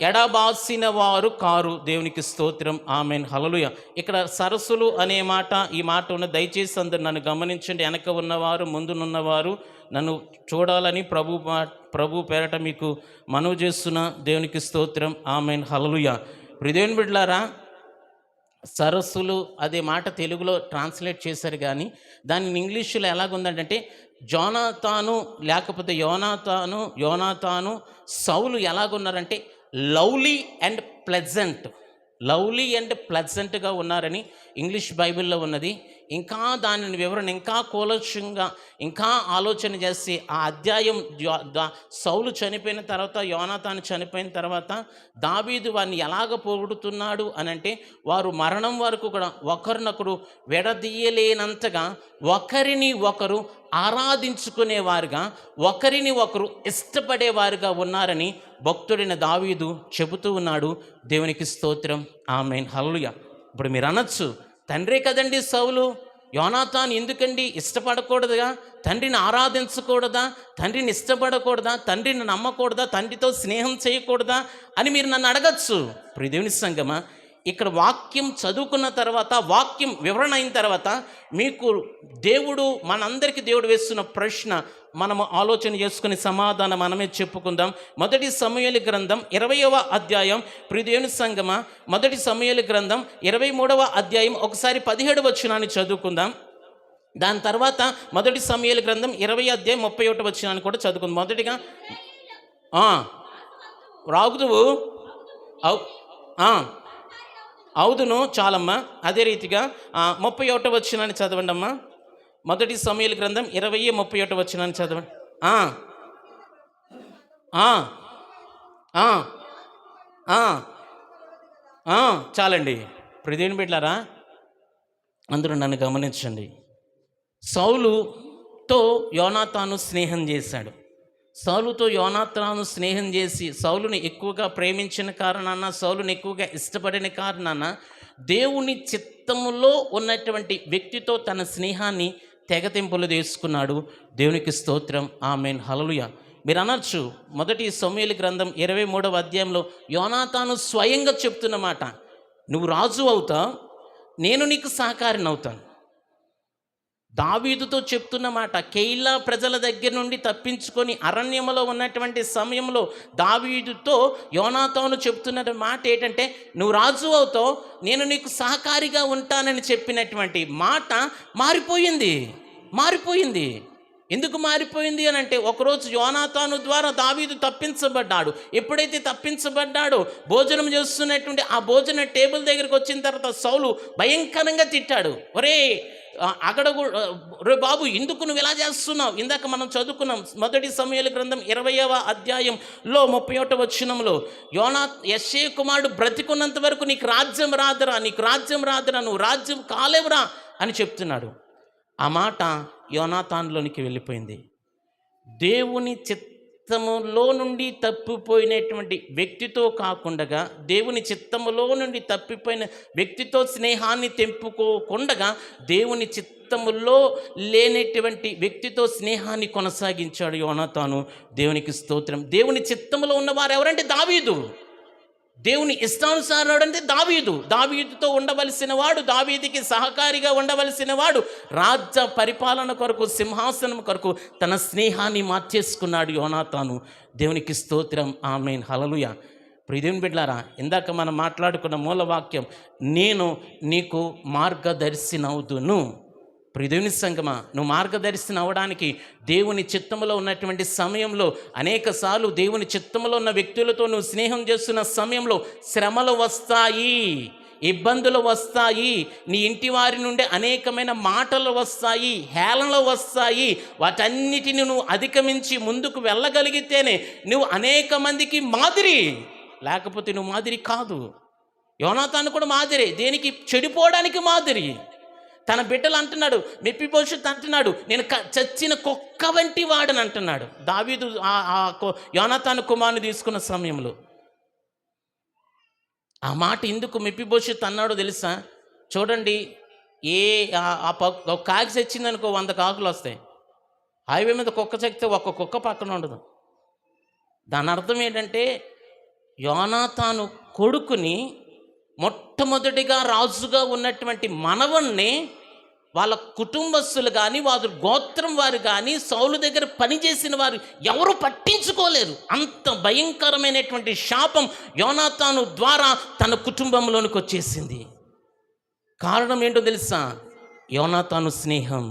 ఎడబాసిన వారు కారు. దేవునికి స్తోత్రం. ఆమేన్. హల్లెలూయా. ఇక్కడ సరస్సులు అనే మాట, ఈ మాట ఉన్న, దయచేసి అందరు నన్ను గమనించండి. వెనక ఉన్నవారు, ముందునున్నవారు నన్ను చూడాలని ప్రభు పేరట మీకు మనవి చేస్తున్నా. దేవునికి స్తోత్రం. ఆమేన్. హల్లెలూయా. ప్రియదేవుని బిడ్డలారా, సరస్సులు అదే మాట తెలుగులో ట్రాన్స్లేట్ చేశారు, కానీ దాన్ని ఇంగ్లీషులో ఎలాగుందంటే జోనాతాను లేకపోతే యోనాతాను సౌలు ఎలాగున్నారంటే lovely and pleasant. Lovely and ప్లెజెంట్గా ఉన్నారని ఇంగ్లీష్ బైబిల్లో ఉన్నది. ఇంకా దానిని వివరణ ఇంకా కూలంకషంగా ఇంకా ఆలోచన చేసి ఆ అధ్యాయం సౌలు చనిపోయిన తర్వాత, యోనాతాను చనిపోయిన తర్వాత దావీదు వారిని ఎలాగ పొగుడుతున్నాడు అనంటే, వారు మరణం వరకు కూడా ఒకరినొకరు విడదీయలేనంతగా ఒకరిని ఒకరు ఆరాధించుకునేవారుగా, ఒకరిని ఒకరు ఇష్టపడేవారుగా ఉన్నారని భక్తుడైన దావీదు చెబుతూ ఉన్నాడు. దేవునికి స్తోత్రం. ఆమేన్. హల్లెలూయా. ఇప్పుడు మీరు అనొచ్చు, తండ్రే కదండి సౌలు, యోనాతాను ఎందుకండి ఇష్టపడకూడదుగా, తండ్రిని ఆరాధించకూడదా, తండ్రిని ఇష్టపడకూడదా, తండ్రిని నమ్మకూడదా, తండ్రితో స్నేహం చేయకూడదా అని మీరు నన్ను అడగచ్చు. ప్రియదేవుని సంగమా, ఇక్కడ వాక్యం చదువుకున్న తర్వాత, వాక్యం వివరణ అయిన తర్వాత మీకు దేవుడు, మనందరికీ దేవుడు వేస్తున్న ప్రశ్న మనము ఆలోచన చేసుకుని సమాధానం మనమే చెప్పుకుందాం. 1 సమూయేలు గ్రంథం 20వ అధ్యాయం. ప్రియదేవుని సంగమా, 1 సమూయేలు గ్రంథం 23వ అధ్యాయం ఒకసారి 17వ వచనాన్ని చదువుకుందాం. దాని తర్వాత 1 సమూయేలు గ్రంథం 20వ అధ్యాయం 31వ వచనాన్ని కూడా చదువుకుందాం. మొదటిగా రాగుదువు అవుదును చాలమ్మా. అదే రీతిగా 31వ వచనాన్ని చదవండి అమ్మా. 1 సమూయేలు గ్రంథం 20:31 వచనాన్ని చదవండి. చాలండి. ప్రియదేవుని బిడ్డలారా, అందరూ నన్ను గమనించండి. సౌలుతో యోనాతాను స్నేహం చేశాడు. సౌలుతో యోనాతాను స్నేహం చేసి సౌలుని ఎక్కువగా ప్రేమించిన కారణాన, సౌలుని ఎక్కువగా ఇష్టపడిన కారణాన దేవుని చిత్తములో ఉన్నటువంటి వ్యక్తితో తన స్నేహాన్ని తెగతింపులు తీసుకున్నాడు. దేవునికి స్తోత్రం. ఆమేన్. హల్లెలూయా. మీరు అనొచ్చు, 1 సమూయేలు గ్రంథం 23వ అధ్యాయంలో యోనాతాను స్వయంగా చెప్తున్నమాట, నువ్వు రాజు అవుతావు, నేను నీకు సహకారిని అవుతాను. దావీదుతో చెప్తున్న మాట, కెయీలా ప్రజల దగ్గర నుండి తప్పించుకొని అరణ్యములో ఉన్నటువంటి సమయంలో దావీదుతో యోనాతాను చెప్తున్న మాట ఏంటంటే, నువ్వు రాజు అవుతావు, నేను నీకు సహకారిగా ఉంటానని చెప్పినటువంటి మాట మారిపోయింది. ఎందుకు మారిపోయింది అని అంటే, ఒకరోజు యోనాతాను ద్వారా దావీదు తప్పించబడ్డాడు. ఎప్పుడైతే తప్పించబడ్డాడో భోజనం చేస్తున్నటువంటి ఆ భోజన టేబుల్ దగ్గరికి వచ్చిన తర్వాత సౌలు భయంకరంగా తిట్టాడు. ఒరే అక్కడ రే బాబు, ఎందుకు నువ్వు ఇలా చేస్తున్నావు? ఇందాక మనం చదువుకున్నాం మొదటి సమూయేలు గ్రంథం 20వ అధ్యాయంలో 31వ వచనంలో, యెష్షయి కుమారుడు బ్రతికున్నంత వరకు నీకు రాజ్యం రాదురా, నువ్వు రాజ్యం కాలేవురా అని చెప్తున్నాడు. ఆ మాట యోనాతానులోనికి వెళ్ళిపోయింది. దేవుని చిత్తములో నుండి తప్పిపోయినటువంటి వ్యక్తితో కాకుండా, దేవుని చిత్తములో నుండి తప్పిపోయిన వ్యక్తితో స్నేహాన్ని తెంపుకోకుండా, దేవుని చిత్తములో లేనటువంటి వ్యక్తితో స్నేహాన్ని కొనసాగించాడు యోనాతాను. దేవునికి స్తోత్రం. దేవుని చిత్తములో ఉన్నవారు ఎవరంటే దావీదు. దేవుని ఇష్టానుసారుడు అంటే దావీదుతో ఉండవలసిన వాడు, దావీదుకి సహకారిగా ఉండవలసిన వాడు, రాజ్య పరిపాలన కొరకు, సింహాసనం కొరకు తన స్నేహాన్ని మార్చేసుకున్నాడు యోనాతాను. దేవునికి స్తోత్రం. ఆమేన్. హల్లెలూయా. ప్రియదేవుని బిడ్డలారా, ఇందాక మనం మాట్లాడుకున్న మూలవాక్యం, నేను నీకు మార్గదర్శినవుదును. ప్రియదేవుని సంగమా, నువ్వు మార్గదర్శనం అవ్వడానికి దేవుని చిత్తములో ఉన్నటువంటి సమయంలో, అనేకసార్లు దేవుని చిత్తములో ఉన్న వ్యక్తులతో నువ్వు స్నేహం చేస్తున్న సమయంలో శ్రమలు వస్తాయి, ఇబ్బందులు వస్తాయి, నీ ఇంటి వారి నుండి అనేకమైన మాటలు వస్తాయి, హేళనలు వస్తాయి. వాటన్నిటిని నువ్వు అధిగమించి ముందుకు వెళ్ళగలిగితేనే నువ్వు అనేక మందికి మాదిరి, లేకపోతే నువ్వు మాదిరి కాదు. యోనాతాను కూడా మాదిరి, దేనికి? చెడిపోవడానికి మాదిరి. తన బిడ్డలు అంటున్నాడు, మెఫీబోషెత్ అంటున్నాడు, నేను చచ్చిన కుక్క వంటి వాడని అంటున్నాడు. దావీదు యోనాతాను కుమారుని తీసుకున్న సమయంలో ఆ మాట ఎందుకు మెఫీబోషెత్ అన్నాడో తెలుసా? చూడండి, కాకి చచ్చిందనుకో 100 కాకులు వస్తాయి. హైవే మీద కుక్క చచ్చితే ఒక్క కుక్క పక్కన ఉండదు. దాని అర్థం ఏంటంటే, యోనాతాను కొడుకుని, మొట్టమొదటిగా రాజుగా ఉన్నటువంటి మనవణ్ణి వాళ్ళ కుటుంబస్తులు కానీ, వారి గోత్రం వారు కానీ, సౌలు దగ్గర పనిచేసిన వారు ఎవరు పట్టించుకోలేరు. అంత భయంకరమైనటువంటి శాపం యోనాతాను ద్వారా తన కుటుంబంలోనికి వచ్చేసింది. కారణం ఏంటో తెలుసా? యోనాతాను స్నేహం.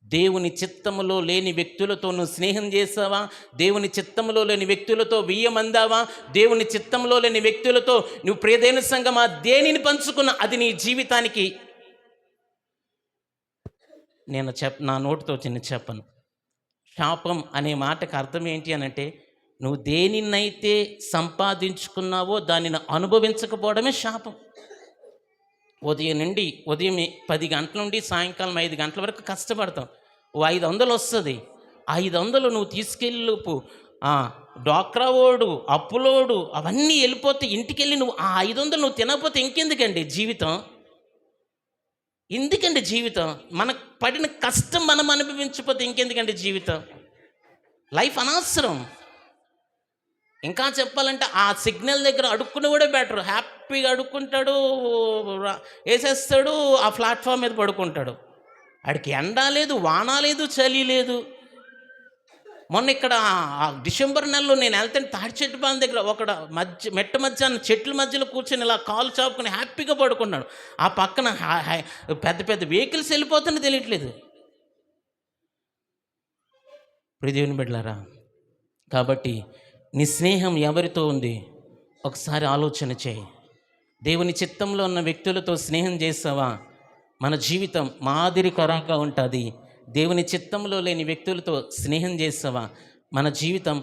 దేవుని చిత్తములో లేని వ్యక్తులతో నువ్వు స్నేహం చేసావా? దేవుని చిత్తములో లేని వ్యక్తులతో వియ్యమందావా? దేవుని చిత్తంలో లేని వ్యక్తులతో నువ్వు ప్రియదేవుని సంగమా దేనిని పంచుకున్నా అది నీ జీవితానికి, నా నోటితో చెప్పను. శాపం అనే మాటకు అర్థం ఏంటి అనంటే, నువ్వు దేనినైతే సంపాదించుకున్నావో దానిని అనుభవించకపోవడమే శాపం. ఉదయం 10 గంటల నుండి సాయంకాలం 5 గంటల వరకు కష్టపడతాం. 500 వస్తుంది. 500 నువ్వు తీసుకెళ్ళిలోపు డ్వాక్రా ఓడు, అప్పులోడు అవన్నీ వెళ్ళిపోతే ఇంటికెళ్ళి నువ్వు ఆ 500 నువ్వు తినకపోతే ఇంకెందుకండి జీవితం? మనకు పడిన కష్టం మనం అనుభవించకపోతే ఇంకెందుకండి జీవితం? లైఫ్ అనవసరం. ఇంకా చెప్పాలంటే ఆ సిగ్నల్ దగ్గర అడుక్కుని కూడా బెటర్. హ్యాపీగా అడుక్కుంటాడు, వేసేస్తాడు, ఆ ప్లాట్ఫామ్ మీద పడుకుంటాడు. ఆడికి ఎండ లేదు, వాన లేదు, చలి లేదు. మొన్న ఇక్కడ డిసెంబర్ నెలలో నేను వెళ్తాను, తాడి చెట్టు పాలన దగ్గర ఒక మెట్ట మధ్యాహ్నం చెట్ల మధ్యలో కూర్చొని ఇలా కాలు చాపుకొని హ్యాపీగా పడుకున్నాడు. ఆ పక్కన పెద్ద పెద్ద వెహికల్స్ వెళ్ళిపోతున్నా తెలియట్లేదు. ప్రియదేవుని బిడ్డలారా, కాబట్టి నీ స్నేహం ఎవరితో ఉంది ఒకసారి ఆలోచన చేయి. దేవుని చిత్తంలో ఉన్న వ్యక్తులతో స్నేహం చేసావా? మన జీవితం మాదిరికరంగా ఉంటుంది. దేవుని చిత్తంలో లేని వ్యక్తులతో స్నేహం చేసావా? మన జీవితం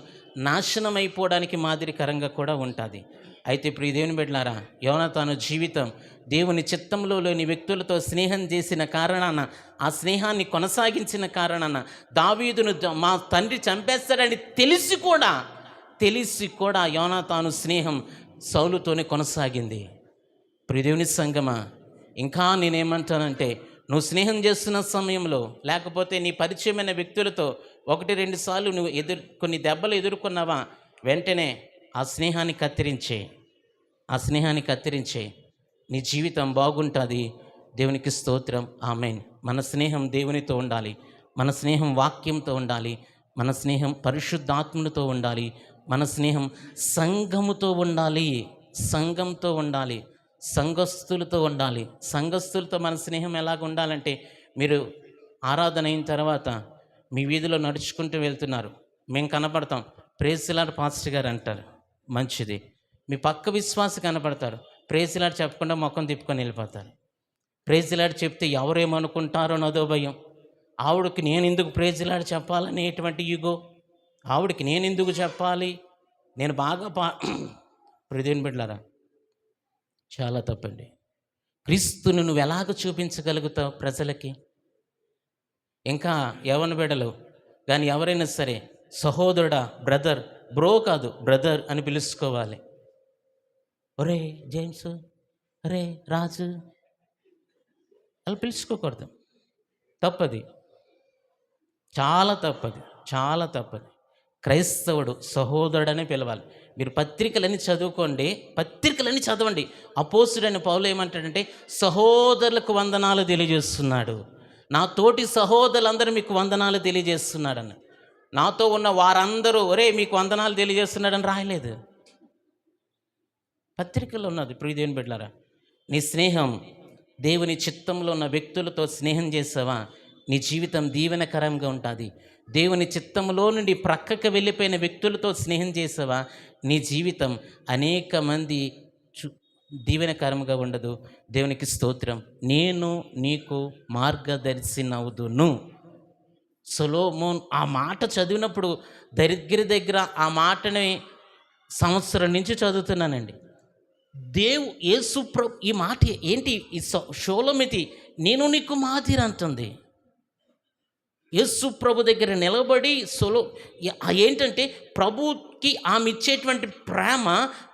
నాశనం అయిపోవడానికి మాదిరికరంగా కూడా ఉంటుంది. అయితే ప్రియ దేవుని బిడ్డలారా, యోనాతాను జీవితం దేవుని చిత్తంలో లేని వ్యక్తులతో స్నేహం చేసిన కారణాన, ఆ స్నేహాన్ని కొనసాగించిన కారణాన దావీదును మా తండ్రి చంపేస్తాడని తెలిసి కూడా యోనాతాను స్నేహం సౌలుతోనే కొనసాగింది. ప్రియదేవుని సంగమా, ఇంకా నేనేమంటానంటే, నువ్వు స్నేహం చేస్తున్న సమయంలో, లేకపోతే నీ పరిచయమైన వ్యక్తులతో 1-2 సార్లు నువ్వు కొన్ని దెబ్బలు ఎదుర్కొన్నావా, వెంటనే ఆ స్నేహాన్ని కత్తిరించే నీ జీవితం బాగుంటుంది. దేవునికి స్తోత్రం. ఆమేన్. మన స్నేహం దేవునితో ఉండాలి, మన స్నేహం వాక్యంతో ఉండాలి, మన స్నేహం పరిశుద్ధాత్మునితో ఉండాలి, మన స్నేహం సంఘముతో ఉండాలి, సంఘంతో ఉండాలి, సంఘస్థులతో ఉండాలి. సంఘస్థులతో మన స్నేహం ఎలాగ ఉండాలంటే, మీరు ఆరాధన అయిన తర్వాత మీ వీధిలో నడుచుకుంటూ వెళ్తున్నారు, మేము కనపడతాం, ప్రైజ్ ది లార్డ్ పాస్టర్ గారు అంటారు, మంచిది. మీ పక్క విశ్వాసి కనపడతారు, ప్రైజ్ ది లార్డ్ చెప్పకుండా ముఖం తిప్పుకొని వెళ్ళిపోతారు. ప్రైజ్ ది లార్డ్ చెప్తే ఎవరేమనుకుంటారో అన్నదో భయం. ఆవిడకి నేను ఎందుకు ప్రైజ్ ది లార్డ్ చెప్పాలనేటువంటి ఈగో, ఆవిడకి నేను ఎందుకు చెప్పాలి, నేను బాగా హృదయం బిడ్డలారా, చాలా తప్పండి. క్రీస్తును నువ్వు ఎలాగ చూపించగలుగుతావు ప్రజలకి? ఇంకా యవ్వన బిడ్డలు కానీ ఎవరైనా సరే సహోదరుడా, బ్రదర్, బ్రో కాదు బ్రదర్ అని పిలుచుకోవాలి. ఒరే జేమ్స్, అరే రాజు అలా పిలుచుకోకూడదు. తప్పది, చాలా తప్పది, చాలా తప్పది. క్రైస్తవుడు సహోదరుడనే పిలవాలి. మీరు పత్రికలన్నీ చదువుకోండి, పత్రికలన్నీ చదవండి. అపోస్తుడైన పౌలు ఏమంటాడంటే, సహోదరులకు వందనాలు తెలియజేస్తున్నాడు, నా తోటి సహోదరులందరూ మీకు వందనాలు తెలియజేస్తున్నాడని. నాతో ఉన్న వారందరూ ఒరే మీకు వందనాలు తెలియజేస్తున్నాడని రాయలేదు, పత్రికలో ఉన్నది. ప్రియ దేవుని బిడ్డలారా, నీ స్నేహం దేవుని చిత్తంలో ఉన్న వ్యక్తులతో స్నేహం చేసావా, నీ జీవితం దీవెనకరంగా ఉంటుంది. దేవుని చిత్తంలో నుండి ప్రక్కకు వెళ్ళిపోయిన వ్యక్తులతో స్నేహం చేసావా, నీ జీవితం అనేక మంది దీవెనకరంగా ఉండదు. దేవునికి స్తోత్రం. నేను నీకు మార్గదర్శినవుదును. సొలొమోన్ ఆ మాట చదివినప్పుడు దగ్గర ఆ మాటని సంవత్సరం నుంచి చదువుతున్నానండి. యేసు ప్రభు ఈ మాట ఏంటి, ఈ షోలోమితి నేను నీకు మాదిరి అంటుంది. యేసు ప్రభు దగ్గర నిలబడి ఏంటంటే ప్రభుకి ఆమె ఇచ్చేటువంటి ప్రేమ,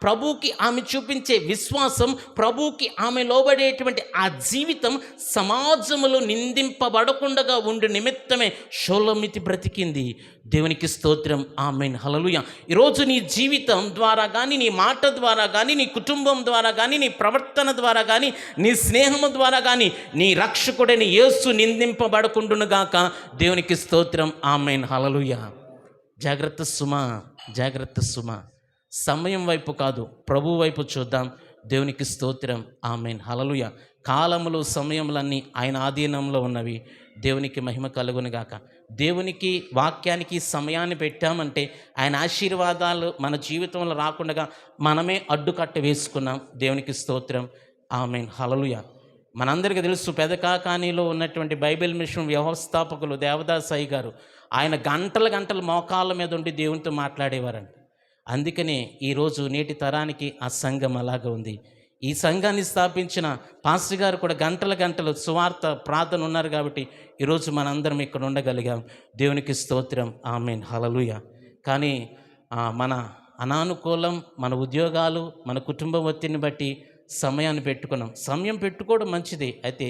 ప్రభుకి ఆమె చూపించే విశ్వాసం, ప్రభుకి ఆమె లోబడేటువంటి ఆ జీవితం సమాజంలో నిందింపబడకుండా ఉండే నిమిత్తమే షోలోమితి బ్రతికింది. దేవునికి స్తోత్రం. ఆమేన్, హల్లెలూయా. ఈరోజు నీ జీవితం ద్వారా కానీ, నీ మాట ద్వారా కానీ, నీ కుటుంబం ద్వారా కానీ, నీ ప్రవర్తన ద్వారా కానీ, నీ స్నేహము ద్వారా కానీ నీ రక్షకుడైన యేసు నిందింపబడకుండునుగాక. దేవునికి స్తోత్రం. ఆమేన్, హల్లెలూయా. జాగ్రత్త సుమా, జాగ్రత్త సుమా. సమయం వైపు కాదు, ప్రభు వైపు చూద్దాం. దేవునికి స్తోత్రం. ఆమేన్, హల్లెలూయా. కాలములు సమయములన్నీ ఆయన ఆధీనంలో ఉన్నవి. దేవునికి మహిమ కలుగునుగాక. దేవునికి వాక్యానికి సమయాన్ని పెట్టామంటే ఆయన ఆశీర్వాదాలు మన జీవితంలో రాకుండా మనమే అడ్డుకట్ట వేసుకున్నాం. దేవునికి స్తోత్రం. ఆమేన్, హల్లెలూయా. మనందరికీ తెలుసు, పెదకాకానీలో ఉన్నటువంటి బైబిల్ మిషన్ వ్యవస్థాపకులు దేవదాసాయి గారు, ఆయన గంటలు మోకాళ్ళ మీద ఉండి దేవునితో మాట్లాడేవారండి. అందుకనే ఈరోజు నేటి తరానికి ఆ సంఘం అలాగా ఉంది. ఈ సంఘాన్ని స్థాపించిన పాస్టర్ గారు కూడా గంటలు సువార్త ప్రార్థన ఉన్నారు కాబట్టి ఈరోజు మనందరం ఇక్కడ ఉండగలిగాం. దేవునికి స్తోత్రం. ఆమేన్, హల్లెలూయా. కానీ మన అనానుకూలం, మన ఉద్యోగాలు, మన కుటుంబ ఒత్తిడిని బట్టి సమయాన్ని పెట్టుకున్నాం. సమయం పెట్టుకోవడం మంచిది, అయితే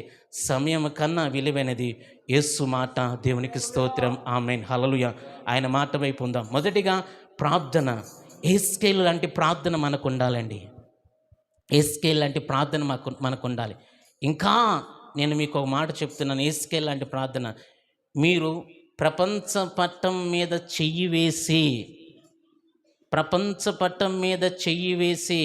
సమయం కన్నా విలువైనది యేసు మాట. దేవునికి స్తోత్రం. ఆమేన్, హల్లెలూయా. ఆయన మాట వైపు ఉందాం. మొదటిగా ప్రార్థన. ఎస్కేల్ లాంటి ప్రార్థన మనకు ఉండాలండి. ఎస్కేల్ లాంటి ప్రార్థన మనకు ఉండాలి. ఇంకా నేను మీకు ఒక మాట చెప్తున్నాను. ఎస్కేల్ లాంటి ప్రార్థన, మీరు ప్రపంచ పట్టం మీద చెయ్యి వేసి, ప్రపంచ పట్టం మీద చెయ్యి వేసి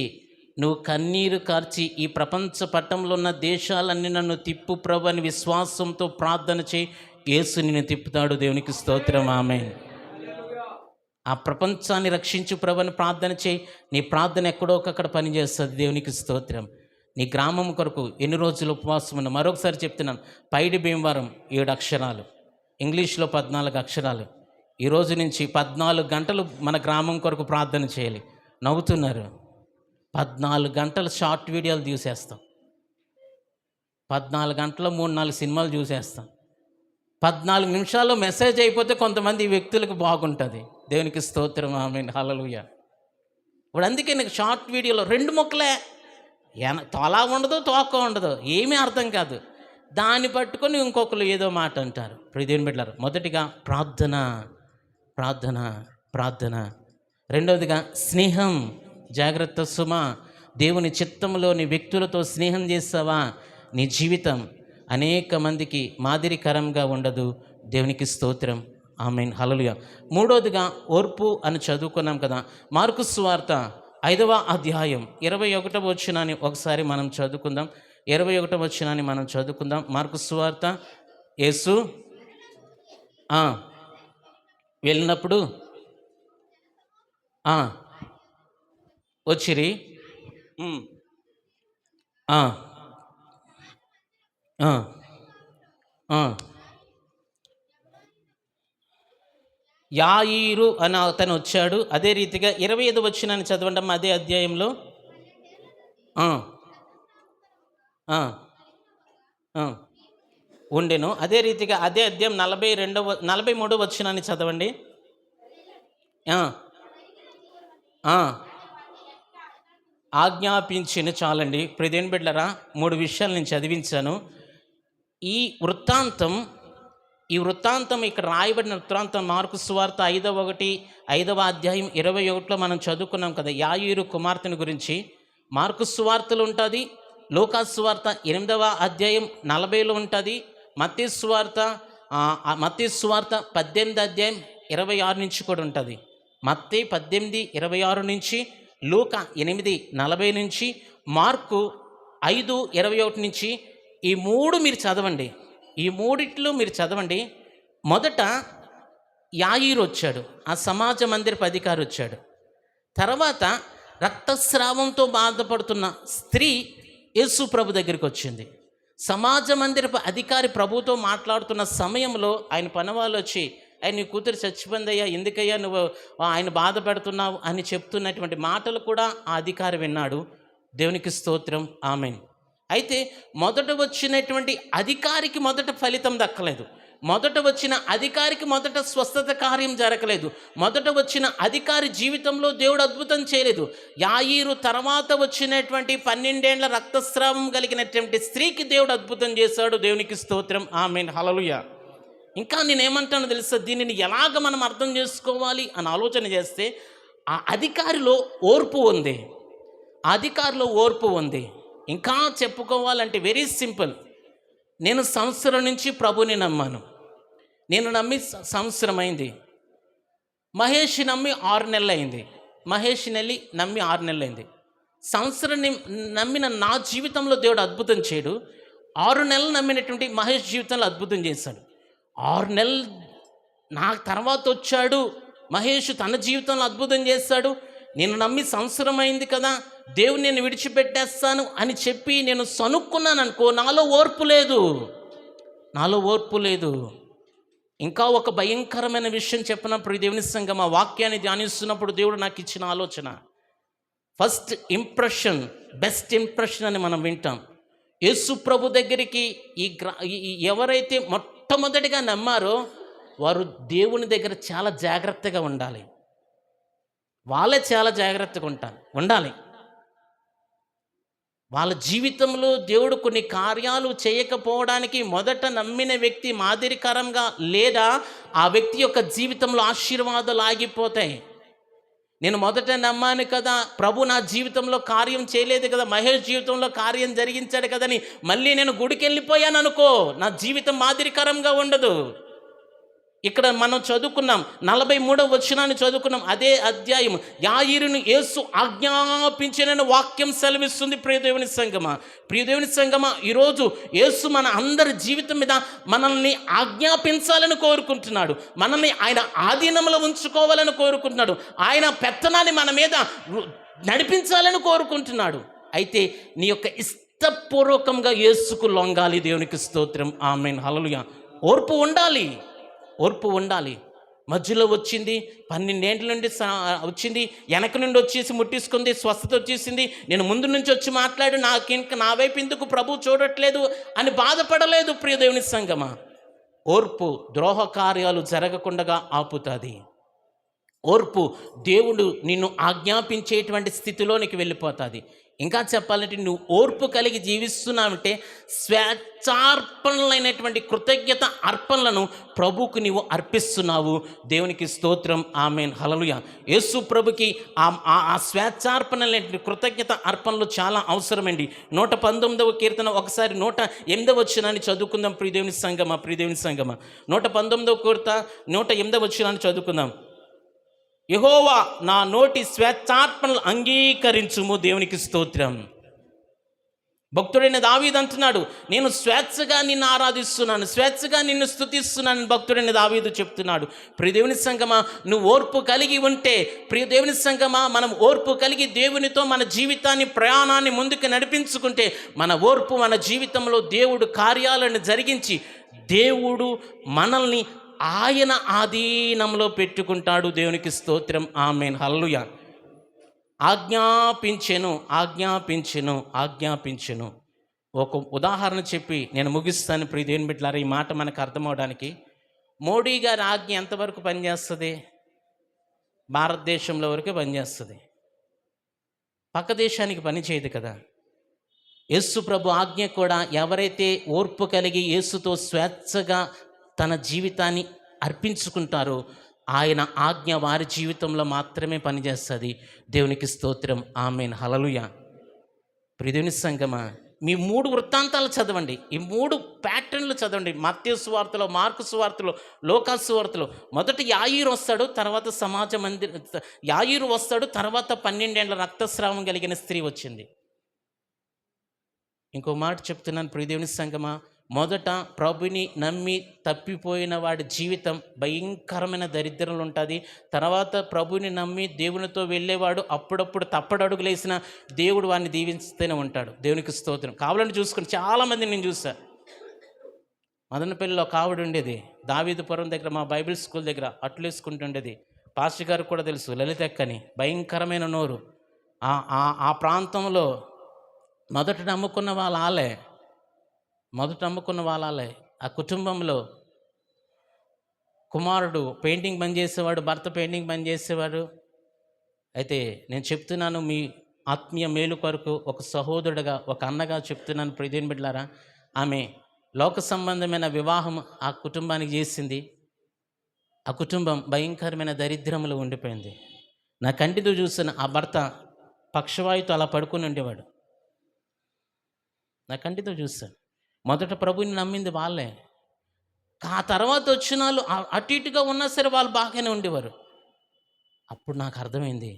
నువ్వు కన్నీరు కార్చి ఈ ప్రపంచ పట్టంలో ఉన్న దేశాలన్నీ నన్ను తిప్పు ప్రభు అని విశ్వాసంతో ప్రార్థన చేయి, యేసు నిన్ను తిప్పుతాడు. దేవునికి స్తోత్రం. ఆమేన్. ఆ ప్రపంచాన్ని రక్షించు ప్రభు అని ప్రార్థన చేయి, నీ ప్రార్థన ఎక్కడో ఒకక్కడ పనిచేస్తుంది. దేవునికి స్తోత్రం. నీ గ్రామం కొరకు ఎన్ని రోజులు ఉపవాసం ఉన్నా. మరొకసారి చెప్తున్నాను, పైడి భీమవరం 7 అక్షరాలు, ఇంగ్లీష్లో 14 అక్షరాలు. ఈరోజు నుంచి 14 గంటలు మన గ్రామం కొరకు ప్రార్థన చేయాలి. నవ్వుతున్నారు. 14 గంటలు షార్ట్ వీడియోలు చూసేస్తాం, 14 గంటలు 3-4 సినిమాలు చూసేస్తాం. 14 నిమిషాల్లో మెసేజ్ అయిపోతే కొంతమంది వ్యక్తులకు బాగుంటుంది. దేవునికి స్తోత్రం. ఆమేన్, హల్లెలూయా. ఇప్పుడు అందుకే నాకు షార్ట్ వీడియోలో 2 ముక్కలే, తోలా ఉండదు, తోక ఉండదు, ఏమీ అర్థం కాదు. దాన్ని పట్టుకొని ఇంకొకరు ఏదో మాట అంటారు. దేవుని బిడ్డలారా, మొదటిగా ప్రార్థన, ప్రార్థన, ప్రార్థన. రెండవదిగా స్నేహం. జాగ్రత్త సుమా. దేవుని చిత్తంలోని వ్యక్తులతో స్నేహం చేస్తావా, నీ జీవితం అనేక మందికి మాదిరికరంగా ఉండదు. దేవునికి స్తోత్రం. ఆమేన్. హల్లెలూయా. మూడోదిగా ఓర్పు అని చదువుకున్నాం కదా. మార్కు సువార్త 5వ అధ్యాయం 21వ వచనాన్ని ఒకసారి మనం చదువుకుందాం. 21వ వచనాన్ని మనం చదువుకుందాం. మార్కు సువార్త. యేసు వెళ్ళినప్పుడు వచ్చిరి. యాయీరు అని అతను వచ్చాడు. అదే రీతిగా 25 వచనాన్ని చదవండి అదే అధ్యాయంలో. ఉండెను. అదే రీతిగా అదే అధ్యాయం 43వ వచనాన్ని చదవండి. ఆజ్ఞాపించిన చాలండి. ప్రియదేవుని బిడ్డలారా, 3 విషయాలు నేను చదివించాను. ఈ వృత్తాంతం ఇక్కడ రాయబడిన వృత్తాంతం మార్కు సువార్త 5వ అధ్యాయం 21లో మనం చదువుకున్నాం కదా. యాయీరు కుమార్తెను గురించి మార్కు సువార్తలో ఉంటుంది. లూకా సువార్త 8వ అధ్యాయం 40లో ఉంటుంది. మత్తయి సువార్త 18 అధ్యాయం 26 నుంచి కూడా ఉంటుంది. మత్తయి 18:26 నుంచి, లూకా 8:40 నుంచి, మార్కు 5:21 నుంచి. ఈ 3 మీరు చదవండి. ఈ 3 మీరు చదవండి. మొదట యాయీరు వచ్చాడు, ఆ సమాజ మందిరపు అధికారి వచ్చాడు. తర్వాత రక్తస్రావంతో బాధపడుతున్న స్త్రీ యేసు ప్రభు దగ్గరికి వచ్చింది. సమాజ మందిరపు అధికారి ప్రభుతో మాట్లాడుతున్న సమయంలో ఆయన పనివాళ్ళు వచ్చి, నీ కూతురు చచ్చిపోయిందయ్యా, ఎందుకయ్యా నువ్వు ఆయన బాధ పెడుతున్నావు అని చెప్తున్నటువంటి మాటలు కూడా ఆ అధికారి విన్నాడు. దేవునికి స్తోత్రం. ఆమేన్. అయితే మొదట వచ్చినటువంటి అధికారికి మొదట ఫలితం దక్కలేదు. మొదట వచ్చిన అధికారికి మొదట స్వస్థత కార్యం జరగలేదు. మొదట వచ్చిన అధికారి జీవితంలో దేవుడు అద్భుతం చేయలేదు. యాయీరు తర్వాత వచ్చినటువంటి 12 ఏళ్ల రక్తస్రావం కలిగినటువంటి స్త్రీకి దేవుడు అద్భుతం చేశాడు. దేవునికి స్తోత్రం. ఆమేన్. హల్లెలూయా. ఇంకా నేనేమంటానో తెలుసా, దీనిని ఎలాగ మనం అర్థం చేసుకోవాలి అని ఆలోచన చేస్తే, ఆ అధికారిలో ఓర్పు ఉంది. అధికారిలో ఓర్పు ఉంది. ఇంకా చెప్పుకోవాలంటే వెరీ సింపుల్. నేను సంవత్సరం నుంచి ప్రభుని నమ్మాను. నేను నమ్మి సంవత్సరం అయింది. మహేష్ నమ్మి 6 నెలలు అయింది. మహేష్ నమ్మి 6 నెలలు అయింది. సంవత్సరం నమ్మిన నా జీవితంలో దేవుడు అద్భుతం చేయడు. 6 నెలలు నమ్మినటువంటి మహేష్ జీవితంలో అద్భుతం చేశాడు. 6 నెలలు నా తర్వాత వచ్చాడు మహేష్, తన జీవితంలో అద్భుతం చేశాడు. నేను నమ్మి సంవత్సరం అయింది కదా, దేవుని నేను విడిచిపెట్టేస్తాను అని చెప్పి నేను సనుక్కున్నాను అనుకో, నాలో ఓర్పు లేదు. ఇంకా ఒక భయంకరమైన విషయం చెప్పినప్పుడు దేవుని సంఘం ఆ వాక్యాన్ని ధ్యానిస్తున్నప్పుడు దేవుడు నాకు ఇచ్చిన ఆలోచన, ఫస్ట్ ఇంప్రెషన్ బెస్ట్ ఇంప్రెషన్ అని మనం వింటాం. యేసు ప్రభు దగ్గరికి ఎవరైతే మొట్టమొదటిగా నమ్మారో వారు దేవుని దగ్గర చాలా జాగ్రత్తగా ఉండాలి. వాళ్ళే చాలా జాగ్రత్తగా ఉండాలి. వాళ్ళ జీవితంలో దేవుడు కొన్ని కార్యాలు చేయకపోవడానికి మొదట నమ్మిన వ్యక్తి మాదిరికరంగా, లేదా ఆ వ్యక్తి యొక్క జీవితంలో ఆశీర్వాదాలు ఆగిపోతాయి. నేను మొదట నమ్మాను కదా, ప్రభు నా జీవితంలో కార్యం చేయలేదు కదా, మహేష్ జీవితంలో కార్యం జరిగించాడు కదని మళ్ళీ నేను గుడికి వెళ్ళిపోయాను అనుకో, నా జీవితం మాదిరికరంగా ఉండదు. ఇక్కడ మనం చదువుకున్నాం 43వ వచనాన్ని చదువుకున్నాం. అదే అధ్యాయం యాయీరును యేసు ఆజ్ఞాపించిన వాక్యం సెలవిస్తుంది. ప్రియదేవుని సంగమా, ఈరోజు యేసు మన అందరి జీవితం మీద మనల్ని ఆజ్ఞాపించాలని కోరుకుంటున్నాడు. మనల్ని ఆయన ఆధీనంలో ఉంచుకోవాలని కోరుకుంటున్నాడు. ఆయన పెత్తనాన్ని మన మీద నడిపించాలని కోరుకుంటున్నాడు. అయితే నీ యొక్క ఇష్టపూర్వకంగా యేసుకు లొంగాలి. దేవునికి స్తోత్రం. ఆమేన్. హల్లెలూయా. ఓర్పు ఉండాలి. మధ్యలో వచ్చింది, 12 ఏండ్ల నుండి వచ్చింది, వెనక నుండి వచ్చేసి ముట్టించుకుంది, స్వస్థత వచ్చేసింది, నేను ముందు నుంచి వచ్చి మాట్లాడు, నా వైపు ఎందుకు ప్రభు చూడట్లేదు అని బాధపడలేదు. ప్రియ దేవుని సంగమా, ఓర్పు ద్రోహ కార్యాలు జరగకుండా ఆపుతుంది. ఓర్పు దేవుడు నిన్ను ఆజ్ఞాపించేటువంటి స్థితిలోనికి వెళ్ళిపోతుంది. ఇంకా చెప్పాలంటే నువ్వు ఓర్పు కలిగి జీవిస్తున్నావంటే స్వేచ్ఛార్పణలైనటువంటి కృతజ్ఞత అర్పణలను ప్రభువుకు నీవు అర్పిస్తున్నావు. దేవునికి స్తోత్రం, ఆమేన్, హల్లెలూయా. యేసు ప్రభుకి ఆ స్వేచ్ఛార్పణలైనటువంటి కృతజ్ఞత అర్పణలు చాలా అవసరమండి. 119వ కీర్తన ఒకసారి 108వ వచనాన్ని చదువుకుందాం ప్రియదేవుని సంగమా. 119వ కీర్తన 108వ వచనాన్ని చదువుకుందాం. యెహోవా నా నోటి స్వేచ్ఛార్పణలు అంగీకరించుము. దేవునికి స్తోత్రం. భక్తుడైన దావీదు అంటున్నాడు, నేను స్వేచ్ఛగా నిన్ను ఆరాధిస్తున్నాను, స్వేచ్ఛగా నిన్ను స్తుతిస్తున్నాను. భక్తుడైన దావీదు చెప్తున్నాడు. ప్రియదేవుని సంగమా, నువ్వు ఓర్పు కలిగి ఉంటే, ప్రియదేవుని సంగమా, మనం ఓర్పు కలిగి దేవునితో మన జీవితాన్ని ప్రయాణాన్ని ముందుకు నడిపించుకుంటే, మన ఓర్పు మన జీవితంలో దేవుడు కార్యాలను జరిగించి దేవుడు మనల్ని ఆయన ఆధీనంలో పెట్టుకుంటాడు. దేవునికి స్తోత్రం, ఆమేన్, హల్లెలూయా. ఆజ్ఞాపించెను. ఒక ఉదాహరణ చెప్పి నేను ముగిస్తాను ప్రియదేవుని బిడ్డలారా. ఈ మాట మనకు అర్థమవడానికి, మోడీ గారి ఆజ్ఞ ఎంతవరకు పనిచేస్తుంది? భారతదేశంలో వరకే పనిచేస్తుంది, పక్క దేశానికి పని చేయదు కదా. యేసు ప్రభు ఆజ్ఞ కూడా ఎవరైతే ఓర్పు కలిగి యేసుతో స్వేచ్ఛగా తన జీవితాన్ని అర్పించుకుంటారో ఆయన ఆజ్ఞ వారి జీవితంలో మాత్రమే పనిచేస్తుంది. దేవునికి స్తోత్రం, ఆమేన్, హల్లెలూయా. ప్రియదేవుని సంగమా, మీ 3 వృత్తాంతాలు చదవండి, ఈ 3 ప్యాటర్న్లు చదవండి. మత్తయి సువార్తలో, మార్కు సువార్తలో, లూకా సువార్తలో. మొదట యాయీరు వస్తాడు, తర్వాత యాయీరు వస్తాడు, తర్వాత 12 ఏళ్ల రక్తస్రావం కలిగిన స్త్రీ వచ్చింది. ఇంకో మాట చెప్తున్నాను ప్రియదేవుని సంగమా, మొదట ప్రభుని నమ్మి తప్పిపోయిన వాడి జీవితం భయంకరమైన దరిద్రంలో ఉంటుంది. తర్వాత ప్రభుని నమ్మి దేవునితో వెళ్ళేవాడు అప్పుడప్పుడు తప్పడడుగులేసిన దేవుడు వాడిని దీవిస్తూనే ఉంటాడు. దేవునికి స్తోత్రం. కావాలని చూసుకుని చాలామంది నేను చూసా. మదనపల్లిలో ఒక ఆవిడ ఉండేది, దావీదుపురం దగ్గర మా బైబిల్ స్కూల్ దగ్గర అట్లు వేసుకుంటుండేది. పాస్టర్ గారికి కూడా తెలుసు, లలితక్కని, భయంకరమైన నోరు. ఆ ప్రాంతంలో మొదట నమ్ముకున్న వాళ్ళే. ఆ కుటుంబంలో కుమారుడు పెయింటింగ్ పని చేసేవాడు, భర్త పెయింటింగ్ పని చేసేవాడు. అయితే నేను చెప్తున్నాను మీ ఆత్మీయ మేలు కొరకు, ఒక సహోదరుడుగా, ఒక అన్నగా చెప్తున్నాను ప్రియదేవుని బిడ్డలారా. ఆమె లోక సంబంధమైన వివాహం ఆ కుటుంబానికి చేసింది. ఆ కుటుంబం భయంకరమైన దరిద్రంలో ఉండిపోయింది. నా కంటితో చూసిన ఆ భర్త పక్షవాయుతో అలా పడుకొని ఉండేవాడు. నా కంటితో చూశాను. మొదట ప్రభుని నమ్మింది వాళ్ళే. ఆ తర్వాత వచ్చిన వాళ్ళు అటు ఇటుగా ఉన్నా సరే వాళ్ళు బాగానే ఉండేవారు. అప్పుడు నాకు అర్థమైంది,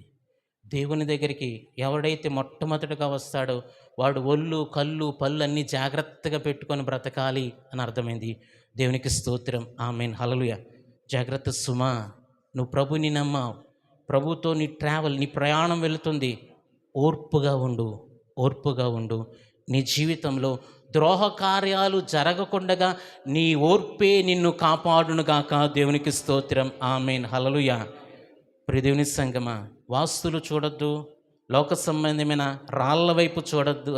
దేవుని దగ్గరికి ఎవడైతే మొట్టమొదటిగా వస్తాడో వాడు ఒళ్ళు, కళ్ళు, పళ్ళు అన్నీ జాగ్రత్తగా పెట్టుకొని బ్రతకాలి అని అర్థమైంది. దేవునికి స్తోత్రం, ఆమేన్, హల్లెలూయా. జాగ్రత్త సుమా, నువ్వు ప్రభుని నమ్మావు, ప్రభుతో నీ నీ ప్రయాణం వెళుతుంది. ఓర్పుగా ఉండు. నీ జీవితంలో ద్రోహ కార్యాలు జరగకుండగా నీ ఓర్పే నిన్ను కాపాడునుగాక. దేవునికి స్తోత్రం, ఆమేన్, హల్లెలూయా. ప్రియదేవుని సంగమా, వాస్తులు చూడొద్దు, లోక సంబంధమైన రాళ్ళ వైపు చూడొద్దు,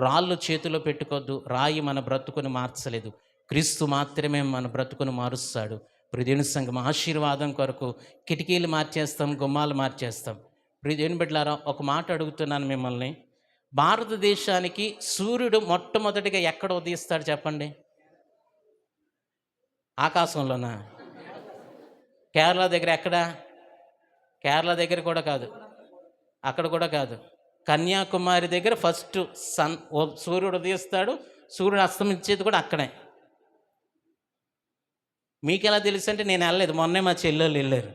రాళ్ళు చేతిలో పెట్టుకోవద్దు. రాయి మన బ్రతుకుని మార్చలేదు, క్రీస్తు మాత్రమే మన బ్రతుకుని మారుస్తాడు. ప్రియదేవుని సంగమా, ఆశీర్వాదం కొరకు కిటికీలు మార్చేస్తాం, గుమ్మాలు మార్చేస్తాం. ప్రియదేవుని బిడ్డలారా, ఒక మాట అడుగుతున్నాను మిమ్మల్ని. భారతదేశానికి సూర్యుడు మొట్టమొదటిగా ఎక్కడ ఉదయిస్తాడు చెప్పండి? ఆకాశంలోనా? కేరళ దగ్గర ఎక్కడ? కేరళ దగ్గర కూడా కాదు, అక్కడ కూడా కాదు. కన్యాకుమారి దగ్గర ఫస్ట్ సూర్యుడు ఉదయిస్తాడు, సూర్యుడు అస్తమించేది కూడా అక్కడే. మీకు ఎలా తెలుసు అంటే నేను వెళ్ళలేదు, మొన్నే మా చెల్లెళ్ళు వెళ్ళారు.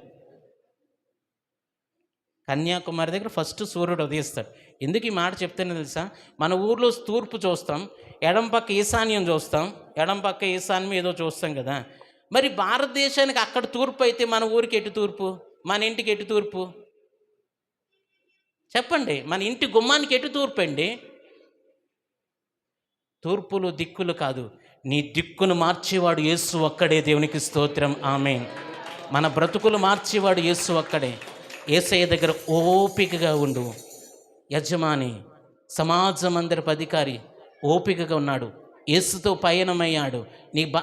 కన్యాకుమారి దగ్గర ఫస్ట్ సూర్యుడు ఉదయిస్తాడు. ఎందుకు ఈ మాట చెప్తేనే తెలుసా? మన ఊర్లో తూర్పు చూస్తాం, ఎడం పక్క ఈశాన్యం చూస్తాం, ఎడం పక్క ఈశాన్యం ఏదో చూస్తాం కదా. మరి భారతదేశానికి అక్కడ తూర్పు అయితే మన ఊరికి ఎటు తూర్పు, మన ఇంటికి ఎటు తూర్పు చెప్పండి? మన ఇంటి గుమ్మానికి ఎటు తూర్పు అండి? తూర్పులు దిక్కులు కాదు, నీ దిక్కును మార్చేవాడు యేసు ఒక్కడే. దేవునికి స్తోత్రం, ఆమేన్. మన బ్రతుకులు మార్చేవాడు యేసు ఒక్కడే. యేసయ్య దగ్గర ఓపికగా ఉండు. యజమాని, సమాజ మందిరపు అధికారి ఓపికగా ఉన్నాడు. యేసుతో పయనమయ్యాడు.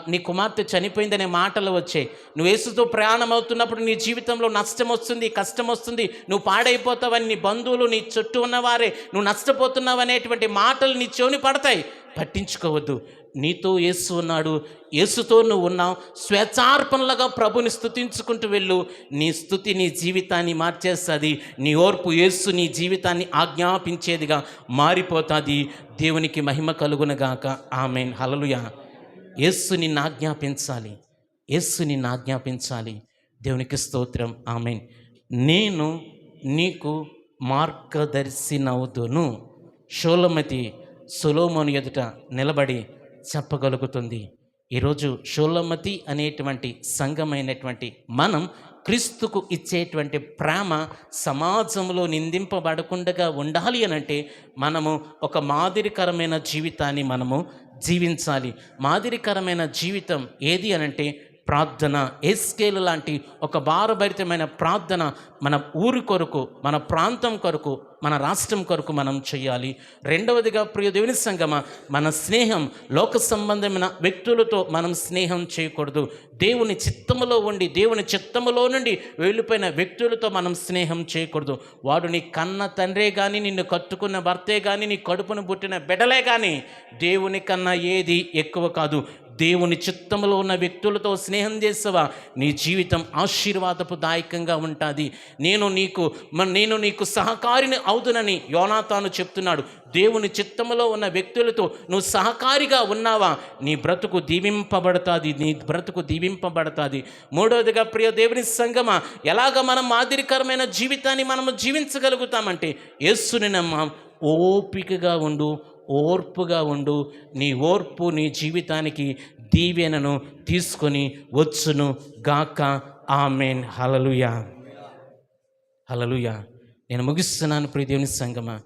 నీ కుమార్తె చనిపోయిందనే మాటలు వచ్చాయి. నువ్వు యేసుతో ప్రయాణం అవుతున్నప్పుడు నీ జీవితంలో నష్టం వస్తుంది, కష్టం వస్తుంది, నువ్వు పాడైపోతావని నీ బంధువులు, నీ చుట్టూ ఉన్నవారే నువ్వు నష్టపోతున్నావు అనేటువంటి మాటలు నీ చెవిని పడతాయి. పట్టించుకోవద్దు. నీతో యేసు ఉన్నాడు, యేసుతో నువ్వు ఉన్నావు. స్వేచ్ఛార్పణలుగా ప్రభుని స్తుతించుకుంటూ వెళ్ళు. నీ స్తుతి నీ జీవితాన్ని మార్చేస్తుంది. నీ ఓర్పు యేసు నీ జీవితాన్ని ఆజ్ఞాపించేదిగా మారిపోతుంది. దేవునికి మహిమ కలుగునగాక. ఆమేన్. హల్లెలూయా. యేసు నిన్ను ఆజ్ఞాపించాలి, యేసు నిన్ను ఆజ్ఞాపించాలి. దేవునికి స్తోత్రం. ఆమేన్. నేను నీకు మార్గదర్శినవుదును. షోలమతి సొలొమోను ఎదుట నిలబడి చెప్పగలుగుతుంది. ఈరోజు షోలమతి అనేటువంటి సంఘమైనటువంటి మనం క్రీస్తుకు ఇచ్చేటువంటి ప్రేమ సమాజంలో నిందింపబడకుండా ఉండాలి అనంటే మనము ఒక మాదిరికరమైన జీవితాన్ని మనము జీవించాలి. మాదిరికరమైన జీవితం ఏది అనంటే ప్రార్థన. ఎస్కేలు లాంటి ఒక భారభరితమైన ప్రార్థన మన ఊరి కొరకు, మన ప్రాంతం కొరకు, మన రాష్ట్రం కొరకు మనం చేయాలి. రెండవదిగా ప్రియ దేవుని సంగమా, మన స్నేహం లోక సంబంధమైన వ్యక్తులతో మనం స్నేహం చేయకూడదు. దేవుని చిత్తములో ఉండి దేవుని చిత్తములో నుండి వెళ్ళిపోయిన వ్యక్తులతో మనం స్నేహం చేయకూడదు. వాడు నీ కన్న తండ్రే కానీ, నిన్ను కట్టుకున్న భర్తే కానీ, నీ కడుపును పుట్టిన బిడ్డలే కానీ దేవుని కన్నా ఏది ఎక్కువ కాదు. దేవుని చిత్తములో ఉన్న వ్యక్తులతో స్నేహం చేసావా, నీ జీవితం ఆశీర్వాదపుదాయకంగా ఉంటుంది. నేను నీకు సహకారిని అవుతునని యోనాతాను చెప్తున్నాడు. దేవుని చిత్తములో ఉన్న వ్యక్తులతో నువ్వు సహకారిగా ఉన్నావా, నీ బ్రతుకు దీవింపబడుతుంది, నీ బ్రతుకు దీవింపబడుతుంది. మూడవదిగా ప్రియ దేవుని సంగమా, ఎలాగ మనం మాదిరికరమైన జీవితాన్ని మనము జీవించగలుగుతామంటే యేసుని నమ్మ, ఓపికగా ఉండు, ఓర్పుగా ఉండు. నీ ఓర్పు నీ జీవితానికి దీవెనను తీసుకొని వచ్చును గాక. ఆమేన్. హల్లెలూయా. హల్లెలూయా. నేను ముగిస్తున్నాను ప్రియ దేవుని సంగమా.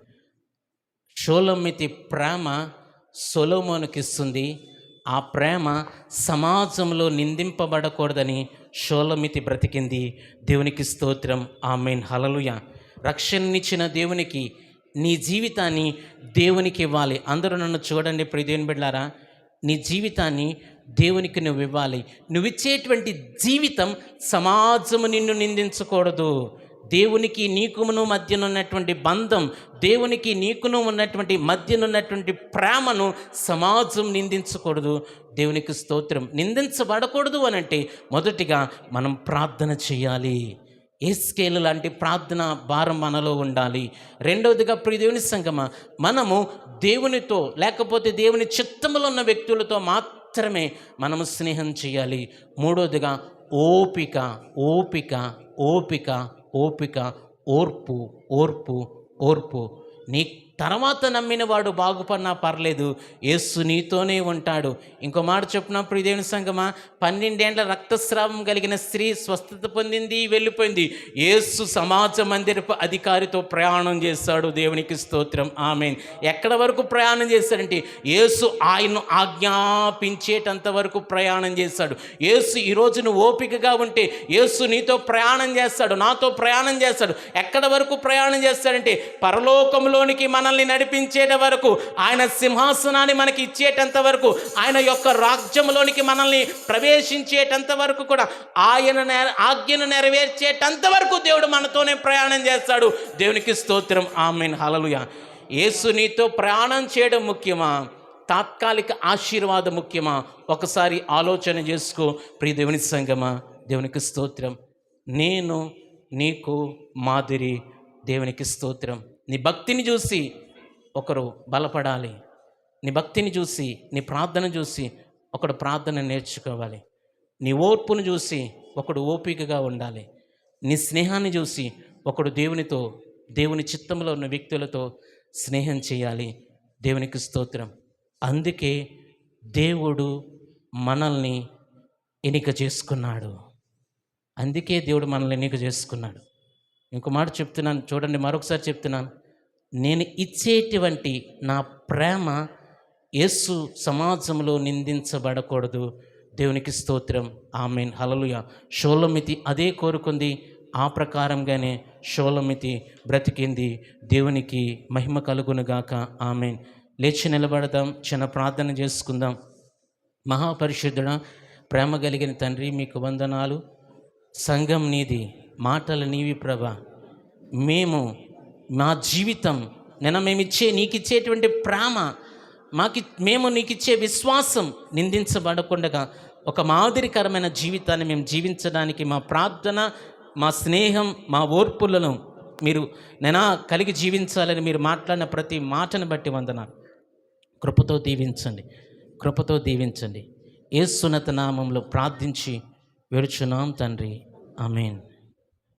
షోలొమితి ప్రేమ సొలొమోనుకి ఇస్తుంది. ఆ ప్రేమ సమాజంలో నిందింపబడకూడదని షోలొమితి బ్రతికింది. దేవునికి స్తోత్రం. ఆమేన్. హల్లెలూయా. రక్షణనిచ్చిన దేవునికి నీ జీవితాన్ని దేవునికి ఇవ్వాలి. అందరూ నన్ను చూడండి ప్రియ దేవుని బిడ్డలారా, నీ జీవితాన్ని దేవునికి నువ్వు ఇవ్వాలి. నువ్వు ఇచ్చేటువంటి జీవితం సమాజము నిన్ను నిందించకూడదు. దేవునికి నీకును మధ్యనున్నటువంటి బంధం, దేవునికి నీకును ఉన్నటువంటి మధ్యనున్నటువంటి ప్రేమను సమాజం నిందించకూడదు. దేవునికి స్తోత్రం. నిందించబడకూడదు అనంటే మొదటిగా మనం ప్రార్థన చేయాలి. ఎస్కేలు లాంటి ప్రార్థన భారం మనలో ఉండాలి. రెండవదిగా ప్రియ దేవుని సంగమా, మనము దేవునితో లేకపోతే దేవుని చిత్తములో ఉన్న వ్యక్తులతో మాత్రమే మనము స్నేహం చేయాలి. మూడవదిగా ఓపిక, ఓపిక, ఓపిక, ఓపిక, ఓర్పు, ఓర్పు, ఓర్పు. నీ తర్వాత నమ్మిన వాడు బాగుపడినా పర్లేదు, యేసు నీతోనే ఉంటాడు. ఇంకో మాట చెప్పిన ప్రియ దేవుని సంగమా, 12 ఏళ్ల రక్తస్రావం కలిగిన స్త్రీ స్వస్థత పొందింది, వెళ్ళిపోయింది. యేసు సమాజ మందిరపు అధికారితో ప్రయాణం చేశాడు. దేవునికి స్తోత్రం. ఆమేన్. ఎక్కడ వరకు ప్రయాణం చేశాడంటే యేసు ఆయన్ను ఆజ్ఞాపించేటంత వరకు ప్రయాణం చేశాడు. యేసు ఈరోజు నువ్వు ఓపికగా ఉంటే యేసు నీతో ప్రయాణం చేస్తాడు, నాతో ప్రయాణం చేస్తాడు. ఎక్కడ వరకు ప్రయాణం చేస్తాడంటే పరలోకంలోనికి మనల్ని నడిపించేట వరకు, ఆయన సింహాసనాన్ని మనకి ఇచ్చేటంత వరకు, ఆయన యొక్క రాజ్యంలోనికి మనల్ని ప్రవేశించేటంత వరకు కూడా, ఆయన ఆజ్ఞను నెరవేర్చేటంత వరకు దేవుడు మనతోనే ప్రయాణం చేస్తాడు. దేవునికి స్తోత్రం. ఆమేన్. హల్లెలూయా. యేసు నీతో ప్రయాణం చేయడం ముఖ్యమా, తాత్కాలిక ఆశీర్వాదం ముఖ్యమా? ఒకసారి ఆలోచన చేసుకో ప్రియ దేవుని సంగమా. దేవునికి స్తోత్రం. నేను నీకు మాదిరి. దేవునికి స్తోత్రం. నీ భక్తిని చూసి ఒకరు బలపడాలి. నీ భక్తిని చూసి, నీ ప్రార్థన చూసి ఒకడు ప్రార్థన నేర్చుకోవాలి. నీ ఓర్పును చూసి ఒకడు ఓపికగా ఉండాలి. నీ స్నేహాన్ని చూసి ఒకడు దేవుని చిత్తంలో ఉన్న వ్యక్తులతో స్నేహం చేయాలి. దేవునికి స్తోత్రం. అందుకే దేవుడు మనల్ని ఎన్నిక చేసుకున్నాడు. అందుకే దేవుడు మనల్ని ఎన్నిక చేసుకున్నాడు. ఇంకో మాట చెప్తున్నాను చూడండి, మరొకసారి చెప్తున్నాను. నేను ఇచ్చేటువంటి నా ప్రేమ యేసు సమాజంలో నిందించబడకూడదు. దేవునికి స్తోత్రం. ఆమేన్. హల్లెలూయా. షోలొమితి అదే కోరుకుంది. ఆ ప్రకారంగానే షోలొమితి బ్రతికింది. దేవునికి మహిమ కలుగునుగాక. ఆమేన్. లేచి నిలబడదాం, చిన్న ప్రార్థన చేసుకుందాం. మహాపరిశుద్ధుడా, ప్రేమ కలిగిన తండ్రి, మీకు వందనాలు. సంఘం నీది, మాటలు నీవి ప్రభా. మా జీవితం నీకిచ్చేటువంటి ప్రేమ, మేము నీకిచ్చే విశ్వాసం నిందించబడకుండా ఒక మాదిరికరమైన జీవితాన్ని మేము జీవించడానికి మా ప్రార్థన, మా స్నేహం, మా ఓర్పులను మీరు కలిగి జీవించాలని మీరు మాట్లాడిన ప్రతి మాటను బట్టి వందనాలు. కృపతో దీవించండి. యేసు ఉన్నత నామములో ప్రార్థించి వేడుచున్నాం తండ్రి. ఆమేన్.